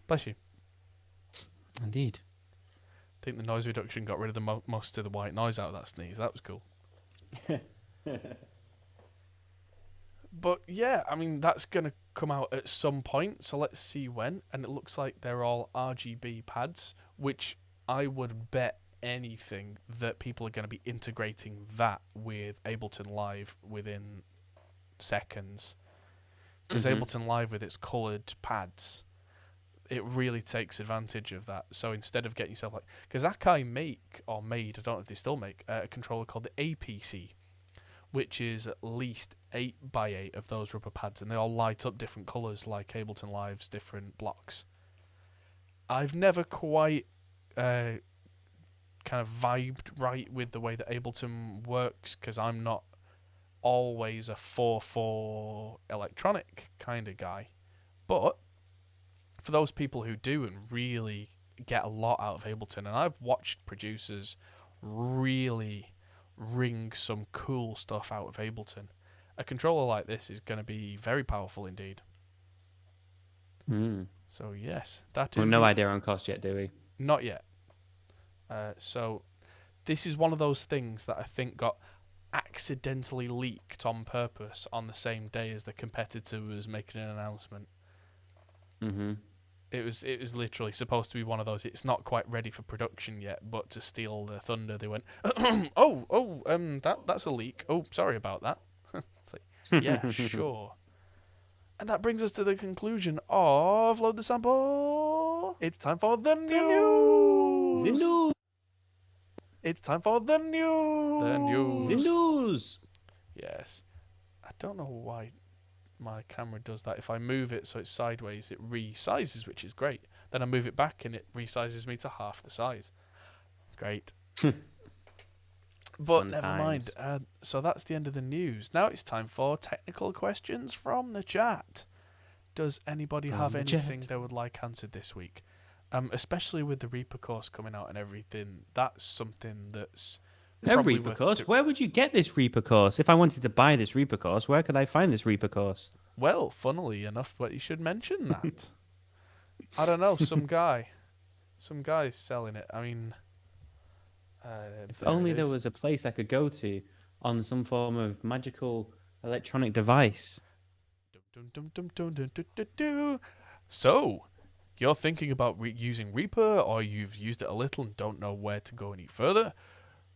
A: Bless you.
B: Indeed.
A: I think the noise reduction got rid of the most of the white noise out of that sneeze. That was cool. But yeah, I mean, that's going to come out at some point, so let's see when. And it looks like they're all RGB pads, which I would bet anything that people are going to be integrating that with Ableton Live within seconds. Because Ableton Live with its coloured pads, it really takes advantage of that. So instead of getting yourself because Akai made, I don't know if they still make, a controller called the APC, which is at least 8x8 of those rubber pads, and they all light up different colours like Ableton Live's different blocks. I've never quite kind of vibed right with the way that Ableton works, because I'm not always a 4/4 electronic kind of guy. But for those people who do and really get a lot out of Ableton, and I've watched producers really wring some cool stuff out of Ableton, a controller like this is going to be very powerful indeed. So yes, that is...
B: We've no idea on cost yet, do we?
A: Not yet. So this is one of those things that I think got accidentally leaked on purpose on the same day as the competitor was making an announcement. It was literally supposed to be one of those, it's not quite ready for production yet, but to steal the thunder, they went, that's a leak. Oh, sorry about that. It's like, yeah, sure. And that brings us to the conclusion of Load the Sample. It's time for the news.
B: The news.
A: It's time for the news.
B: The news.
A: Yes. I don't know why my camera does that. If I move it so it's sideways, it resizes, which is great. Then I move it back and it resizes me to half the size. Great. But
B: Fun
A: never
B: times.
A: mind. So that's the end of the news. Now it's time for technical questions from the chat. Does anybody have
B: the
A: anything
B: chat.
A: they would like answered this week? Especially with the Reaper course coming out and everything, that's something that's
B: A
A: probably
B: Reaper
A: worth
B: course? Where would you get this Reaper course? If I wanted to buy this Reaper course, where could I find this Reaper course?
A: Well, funnily enough, but you should mention that. I don't know, some guy's selling it. I mean,
B: If only there was a place I could go to on some form of magical electronic device.
A: So, you're thinking about using Reaper, or you've used it a little and don't know where to go any further?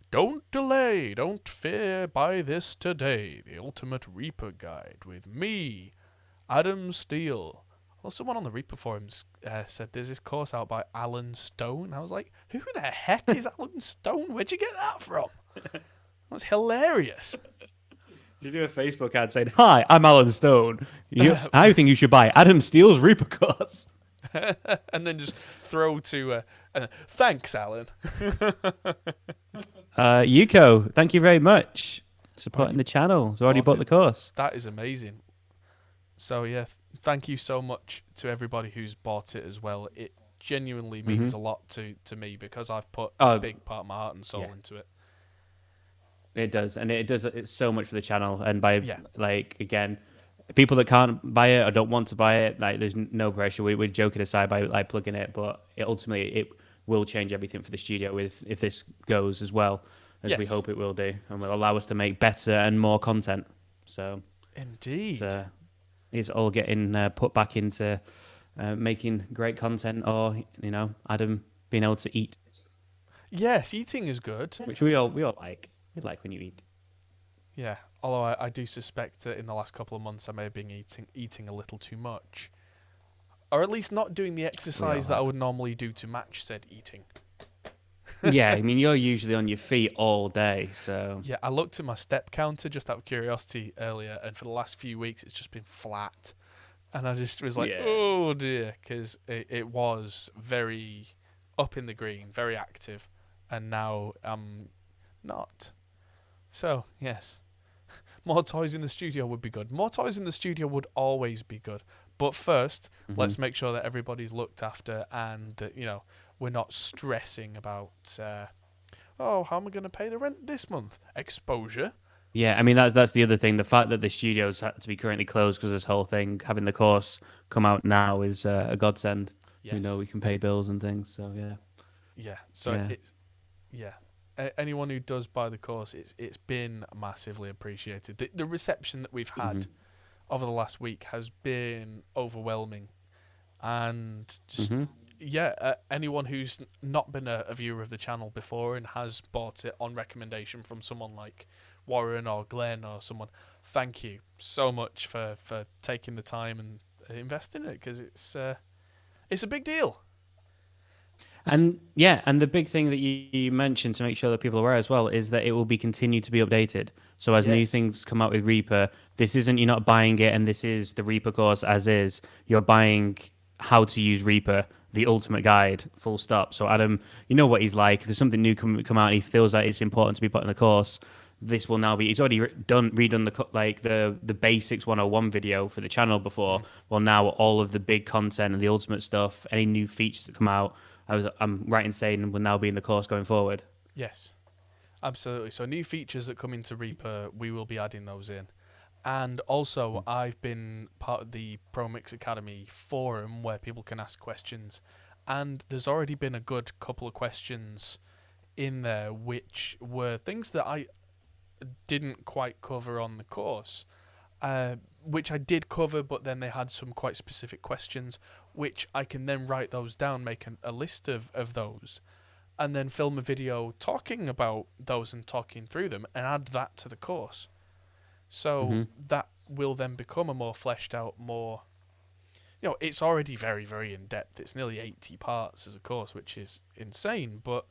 A: Don't delay, don't fear, buy this today, the Ultimate Reaper Guide with me, Adam Steele. Well, someone on the Reaper forums said there's this course out by Alan Stone. I was like, who the heck is Alan Stone? Where'd you get that from? That was hilarious.
B: You do a Facebook ad saying, "Hi, I'm Alan Stone. I think you should buy Adam Steele's Reaper course."
A: And then just throw to, thanks, Alan.
B: Yuko, thank you very much. Supporting the channel. He's already bought the course.
A: That is amazing. So, yeah, thank you so much to everybody who's bought it as well. It genuinely means a lot to me, because I've put a big part of my heart and soul into it.
B: It does, and it's so much for the channel. And by again, people that can't buy it or don't want to buy it, like, there's no pressure. We're joking aside by like plugging it, but it will change everything for the studio if this goes as well as we hope it will do, and will allow us to make better and more content. So
A: indeed,
B: it's all getting put back into making great content, or Adam being able to eat.
A: Yes, eating is good,
B: which we all like. We like when you eat.
A: Yeah, although I do suspect that in the last couple of months I may have been eating a little too much. Or at least not doing the exercise that I would normally do to match said eating.
B: Yeah, I mean, you're usually on your feet all day, so...
A: Yeah, I looked at my step counter just out of curiosity earlier, and for the last few weeks it's just been flat. And I just was like, oh dear, because it was very up in the green, very active, and now I'm not. So, yes. More toys in the studio would be good. More toys in the studio would always be good. But first, let's make sure that everybody's looked after, and that, we're not stressing about, how am I going to pay the rent this month? Exposure.
B: Yeah, I mean, that's the other thing. The fact that the studio's had to be currently closed because this whole thing, having the course come out now, is a godsend. Yes. We can pay bills and things, so yeah.
A: Yeah, so it's... Yeah. Anyone who does buy the course, it's been massively appreciated. The reception that we've had over the last week has been overwhelming, and just anyone who's not been a viewer of the channel before and has bought it on recommendation from someone like Warren or Glenn or someone, thank you so much for taking the time and investing in it, because it's a big deal.
B: And yeah, and the big thing that you mentioned to make sure that people are aware as well is that it will be continued to be updated. So as new
A: Yes.
B: things come out with Reaper, this isn't you're not buying it and this is the Reaper course as is. You're buying how to use Reaper, the ultimate guide, full stop. So Adam, you know what he's like. If there's something new come out and he feels like it's important to be put in the course, this will now be. He's already redone the basics 101 video for the channel before.
A: Mm.
B: Well, now all of the big content and the ultimate stuff, any new features that come out, I'm right in saying will now be in the course going forward.
A: Yes. Absolutely. So new features that come into Reaper, we will be adding those in. And also, I've been part of the Pro Mix Academy forum where people can ask questions. And there's already been a good couple of questions in there which were things that I didn't quite cover on the course, which I did cover, but then they had some quite specific questions, which I can then write those down, make a list of those, and then film a video talking about those and talking through them and add that to the course. So that will then become a more fleshed out, more, it's already very, very in depth. It's nearly 80 parts as a course, which is insane. But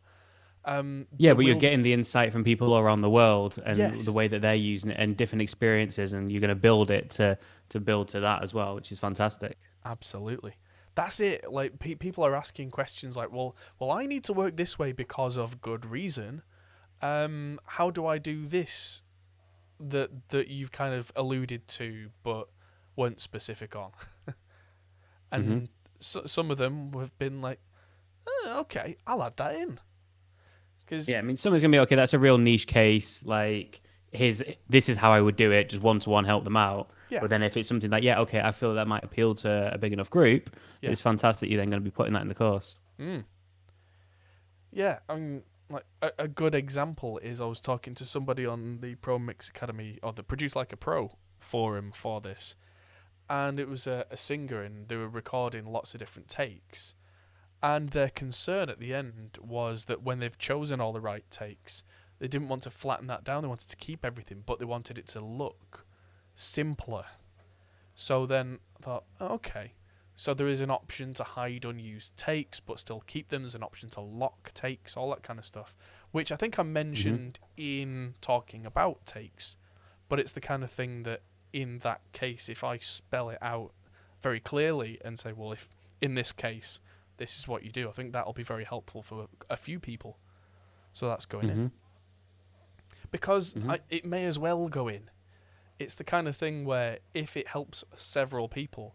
B: Yeah,
A: there
B: but you're
A: will,
B: getting the insight from people all around the world and the
A: yes,
B: way that they're using it and different experiences, and you're going to build it to build to that as well, which is fantastic.
A: absolutely. That's it. Like people are asking questions like, well, I need to work this way because of good reason. How do I do this? That you've kind of alluded to, but weren't specific on. And some of them have been like, okay, I'll add that in. Cause
B: Yeah, I mean, someone's gonna be okay. That's a real niche case. Like, this is how I would do it. Just one to one, help them out.
A: yeah,
B: But then if it's something like, yeah, okay, I feel that might appeal to a big enough group,
A: yeah,
B: it's fantastic. You're then going to be putting that in the course.
A: yeah. I mean, like a good example is I was talking to somebody on the Pro Mix Academy or the Produce Like a Pro forum for this, and it was a singer, and they were recording lots of different takes. And their concern at the end was that when they've chosen all the right takes, they didn't want to flatten that down. They wanted to keep everything, but they wanted it to look simpler. So then I thought, okay. So there is an option to hide unused takes, but still keep them. There's an option to lock takes, all that kind of stuff, which I think I mentioned in talking about takes. But it's the kind of thing that, in that case, if I spell it out very clearly and say, well, if in this case, this is what you do, I think that'll be very helpful for a few people. So that's going in. Because it may as well go in. It's the kind of thing where if it helps several people,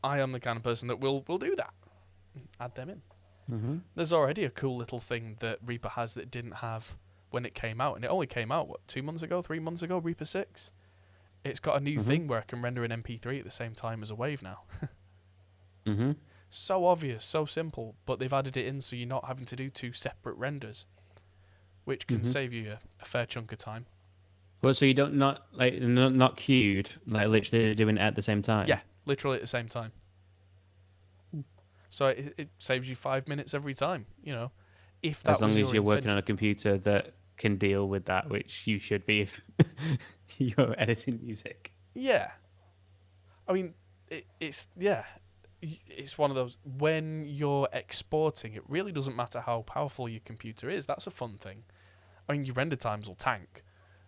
A: I am the kind of person that will do that. Add them in. There's already a cool little thing that Reaper has that it didn't have when it came out. And it only came out, 2 months ago, 3 months ago, Reaper 6? It's got a new thing where I can render an MP3 at the same time as a wave now. So obvious, so simple, but they've added it in so you're not having to do 2 separate renders, which can save you a fair chunk of time.
B: Well, so you don't not queued, like literally doing it at the same time.
A: Yeah, literally at the same time. So it saves you 5 minutes every time, if that
B: As long
A: was
B: as
A: your
B: you're working
A: intention.
B: on a computer that can deal with that, which you should be if you're editing music.
A: Yeah. I mean, it's one of those, when you're exporting, it really doesn't matter how powerful your computer is. That's a fun thing. I mean, your render times will tank,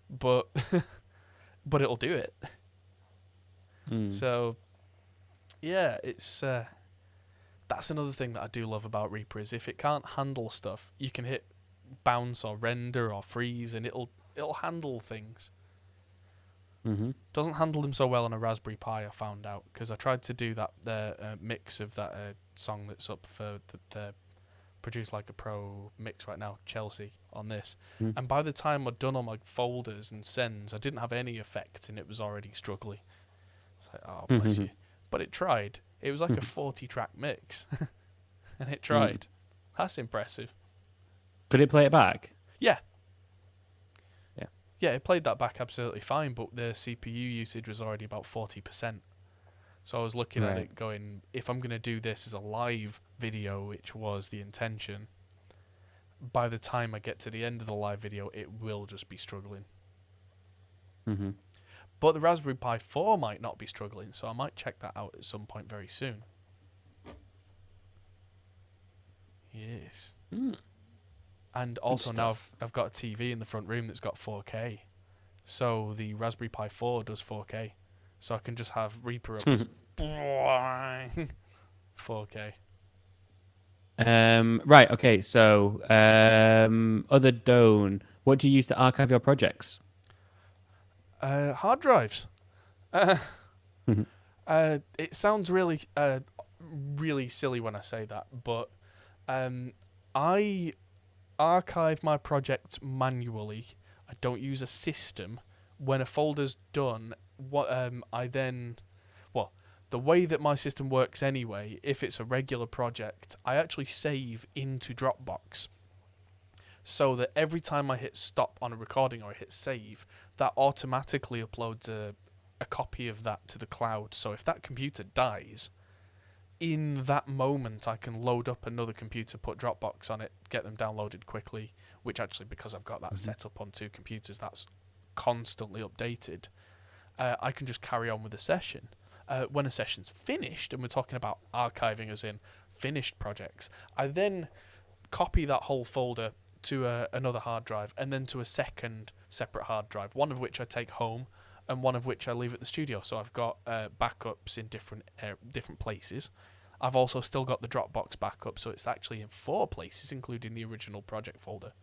A: but but it'll do it. So yeah, it's that's another thing that I do love about Reaper is if it can't handle stuff, you can hit bounce or render or freeze and it'll handle things. Doesn't handle them so well on a Raspberry Pi, I found out, because I tried to do that mix of that song that's up for the Produce Like a Pro mix right now, Chelsea, on this. And by the time I'd done all my folders and sends, I didn't have any effect and it was already struggling. It's like, oh, bless you. But it tried. It was like a 40-track mix. And it tried. That's impressive.
B: Could it play it back?
A: Yeah.
B: Yeah.
A: Yeah, it played that back absolutely fine, but the CPU usage was already about 40%. So I was looking at it going, if I'm going to do this as a live video, which was the intention, by the time I get to the end of the live video, it will just be struggling. But the Raspberry Pi 4 might not be struggling, so I might check that out at some point very soon. Yes.
B: Mm,
A: And
B: good
A: also now
B: stuff.
A: I've got a TV in the front room that's got 4K. So the Raspberry Pi 4 does 4K. So I can just have Reaper up as 4K.
B: Right. Okay. So, other Doan, what do you use to archive your projects?
A: Hard drives. Uh, it sounds really silly when I say that, but I archive my projects manually. I don't use a system. When a folder's done, I then, well, the way that my system works anyway, if it's a regular project, I actually save into Dropbox. So that every time I hit stop on a recording or I hit save, that automatically uploads a copy of that to the cloud. So if that computer dies, in that moment I can load up another computer, put Dropbox on it, get them downloaded quickly, which actually, because I've got that set up on 2 computers, that's constantly updated. I can just carry on with the session. When a session's finished, and we're talking about archiving as in finished projects, I then copy that whole folder to another hard drive, and then to a second separate hard drive, one of which I take home and one of which I leave at the studio. So I've got backups in different places. I've also still got the Dropbox backup, so it's actually in 4 places, including the original project folder.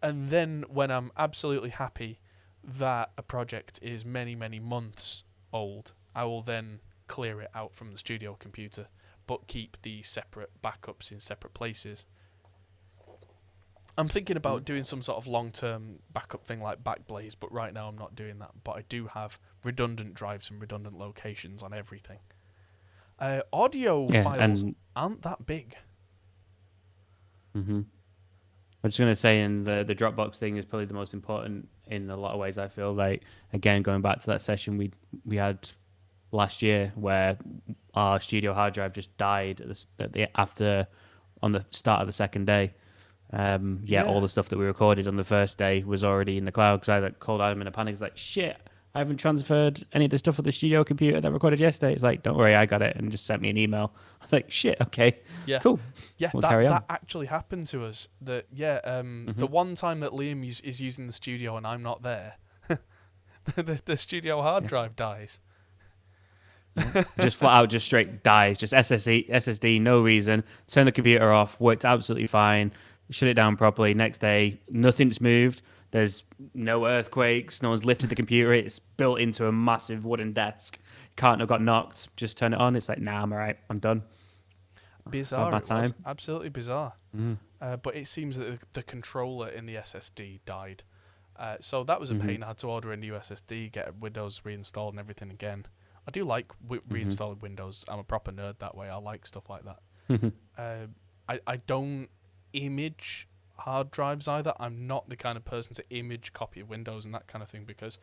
A: And then when I'm absolutely happy that a project is many, many months old, I will then clear it out from the studio computer, but keep the separate backups in separate places. I'm thinking about doing some sort of long-term backup thing like Backblaze, but right now I'm not doing that. But I do have redundant drives and redundant locations on everything. Audio files aren't that big.
B: I'm just gonna say, in the Dropbox thing is probably the most important in a lot of ways. I feel like, again, going back to that session we had last year where our studio hard drive just died on the start of the second day. All the stuff that we recorded on the first day was already in the cloud, because I called Adam in a panic. It's like, shit, I haven't transferred any of the stuff on the studio computer that I recorded yesterday. It's like, don't worry, I got it, and just sent me an email. I was like, shit, okay,
A: Yeah,
B: cool.
A: Yeah,
B: we'll carry on.
A: That actually happened to us. The one time that Liam is using the studio and I'm not there, the studio hard drive dies.
B: Just flat out, just straight dies. Just SSD, no reason. Turn the computer off. Worked absolutely fine. Shut it down properly. Next day, nothing's moved. There's no earthquakes. No one's lifted the computer. It's built into a massive wooden desk. Can't have got knocked. Just turn it on. It's like, nah, I'm alright. I'm done.
A: Bizarre. It was absolutely bizarre. But it seems that the controller in the SSD died. So that was a pain. I had to order a new SSD, get Windows reinstalled and everything again. I do like reinstalling Windows. I'm a proper nerd that way. I like stuff like that. I don't image hard drives either. I'm not the kind of person to image copy of Windows and that kind of thing, because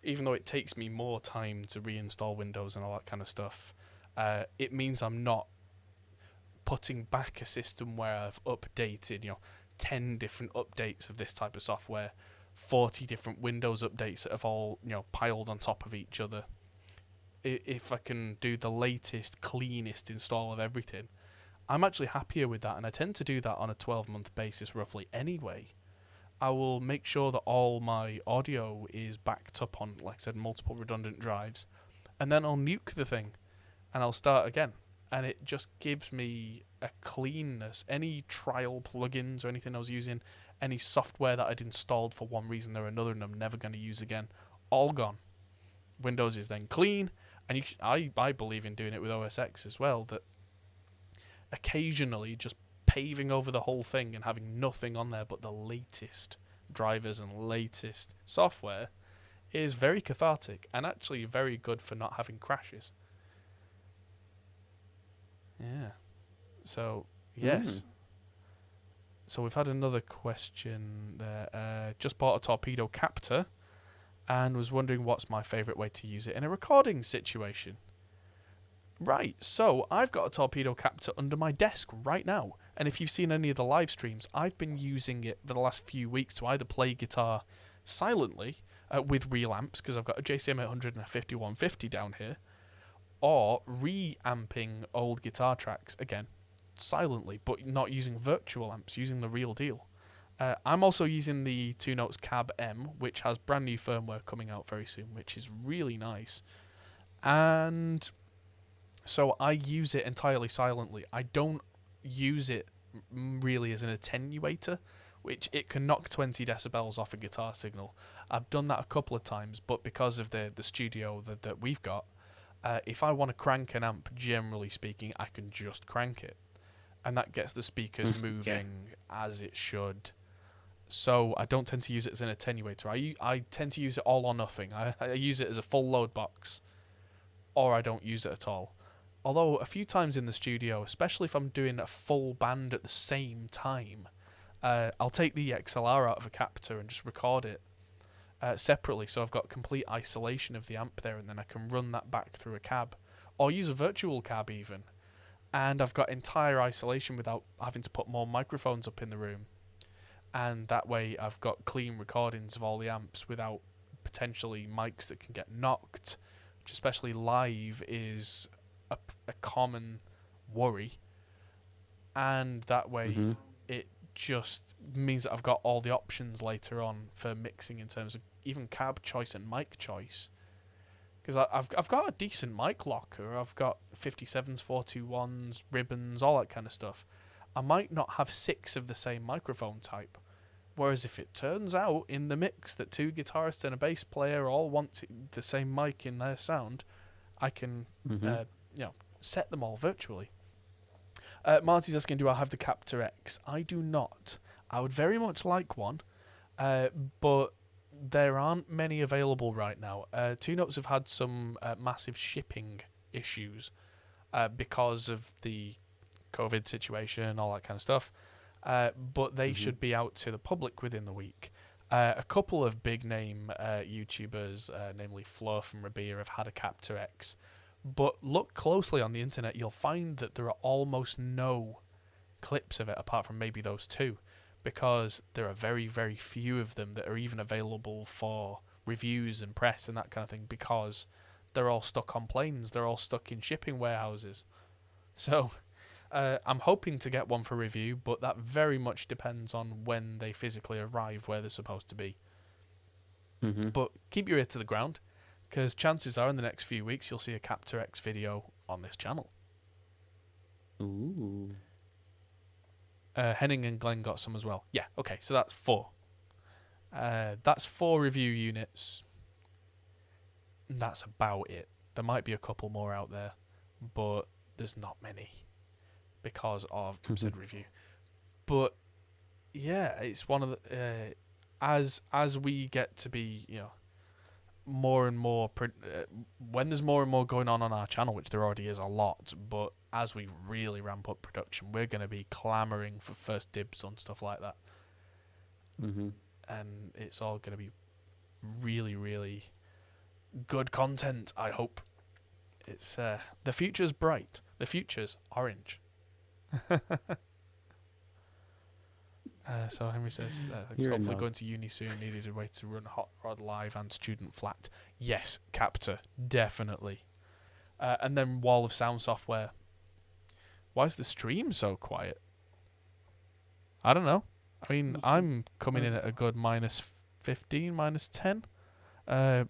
A: even though it takes me more time to reinstall Windows and all that kind of stuff, it means I'm not putting back a system where I've updated, 10 different updates of this type of software, 40 different Windows updates that have all, piled on top of each other. If I can do the latest, cleanest install of everything, I'm actually happier with that, and I tend to do that on a 12-month basis roughly anyway. I will make sure that all my audio is backed up on, like I said, multiple redundant drives, and then I'll nuke the thing, and I'll start again. And it just gives me a cleanness. Any trial plugins or anything I was using, any software that I'd installed for one reason or another and I'm never going to use again, all gone. Windows is then clean. And I believe in doing it with OS X as well, that occasionally just paving over the whole thing and having nothing on there but the latest drivers and latest software is very cathartic and actually very good for not having crashes. Yeah. So, yes. So we've had another question there. Just bought a torpedo captor and was wondering what's my favourite way to use it in a recording situation. Right, so I've got a torpedo captor under my desk right now, and if you've seen any of the live streams, I've been using it for the last few weeks to either play guitar silently with real amps, because I've got a JCM 800 and a 5150 down here, or re-amping old guitar tracks, again, silently, but not using virtual amps, using the real deal. I'm also using the 2 Notes Cab M, which has brand new firmware coming out very soon, which is really nice. And so I use it entirely silently. I don't use it really as an attenuator, which it can knock 20 decibels off a guitar signal. I've done that a couple of times, but because of the studio that we've got, if I want to crank an amp, generally speaking, I can just crank it. And that gets the speakers moving as it should. So I don't tend to use it as an attenuator. I tend to use it all or nothing. I use it as a full load box, or I don't use it at all. Although a few times in the studio, especially if I'm doing a full band at the same time, I'll take the XLR out of a captor and just record it separately, so I've got complete isolation of the amp there, and then I can run that back through a cab, or use a virtual cab even, and I've got entire isolation without having to put more microphones up in the room, and that way I've got clean recordings of all the amps without potentially mics that can get knocked, which especially live is a common worry, and that way it just means that I've got all the options later on for mixing in terms of even cab choice and mic choice. Because I've got a decent mic locker. I've got 57s, 421s, ribbons, all that kind of stuff. I might not have 6 of the same microphone type. Whereas if it turns out in the mix that 2 guitarists and a bass player all want the same mic in their sound, I can set them all virtually. Marty's asking, do I have the Captor X? I do not. I would very much like one, but there aren't many available right now. 2 Notes have had some massive shipping issues because of the COVID situation and all that kind of stuff, but they should be out to the public within the week. A couple of big name YouTubers, namely Fluff and Rabia, have had a Captor X. But look closely on the internet, you'll find that there are almost no clips of it apart from maybe those 2, because there are very, very few of them that are even available for reviews and press and that kind of thing, because they're all stuck on planes, they're all stuck in shipping warehouses. So I'm hoping to get one for review, but that very much depends on when they physically arrive where they're supposed to be. But keep your ear to the ground, because chances are in the next few weeks you'll see a Captor X video on this channel.
B: Ooh.
A: Henning and Glenn got some as well. Yeah, okay, so that's 4. That's 4 review units. That's about it. There might be a couple more out there, but there's not many because of said review. But yeah, it's one of the as we get to be, more and more when there's more and more going on our channel, which there already is a lot, but as we really ramp up production, we're going to be clamoring for first dibs on stuff like that. And it's all going to be really, really good content, I hope. It's the future's bright, the future's orange. So Henry says, he's hopefully going to uni soon, needed a way to run Hot Rod Live and Student Flat. Yes, Captor, definitely. And then Wall of Sound software. Why is the stream so quiet? I don't know. I mean, I'm coming in at a good -15, -10.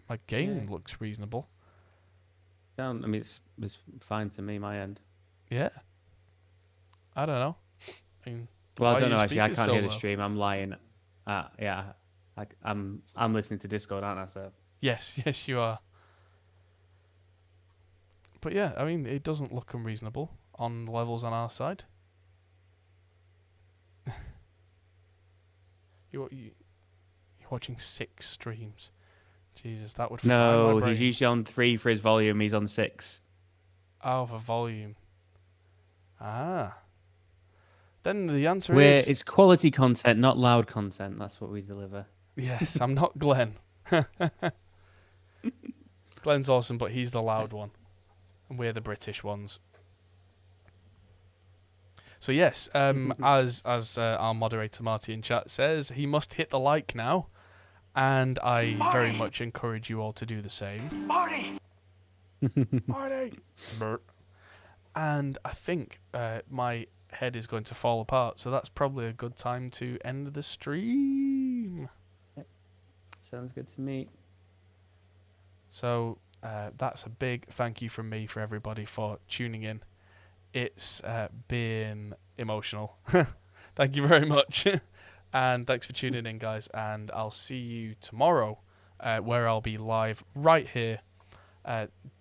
A: My gain looks reasonable.
B: It's fine to me, my end.
A: Yeah. I don't know. I mean,
B: well, I don't know actually. I can't hear the stream. I'm lying. Yeah. I'm listening to Discord, aren't I? So.
A: Yes, you are. But yeah, I mean, it doesn't look unreasonable on the levels on our side. You're watching 6 streams. Jesus, that would fry my brain.
B: He's usually on 3 for his volume. He's on 6.
A: Oh, for volume. Then the answer is...
B: It's quality content, not loud content. That's what we deliver.
A: Yes, I'm not Glenn. Glenn's awesome, but he's the loud one. And we're the British ones. So yes, as our moderator Marty in chat says, he must hit the like now. And I very much encourage you all to do the same. Marty! Marty! And I think my head is going to fall apart. So that's probably a good time to end the stream.
B: Sounds good to me.
A: So that's a big thank you from me for everybody for tuning in. It's been emotional. Thank you very much. And thanks for tuning in, guys. And I'll see you tomorrow, where I'll be live right here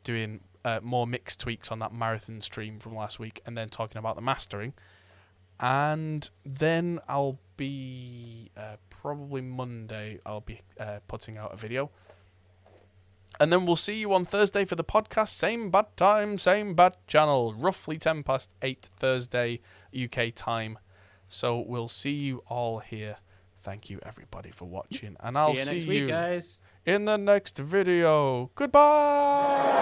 A: doing more mix tweaks on that marathon stream from last week, and then talking about the mastering. And then I'll be probably Monday, I'll be putting out a video. And then we'll see you on Thursday for the podcast. Same bad time, same bad channel. Roughly 8:10 Thursday UK time. So we'll see you all here. Thank you, everybody, for watching. And I'll see you
B: next week, guys.
A: in the next video. Goodbye!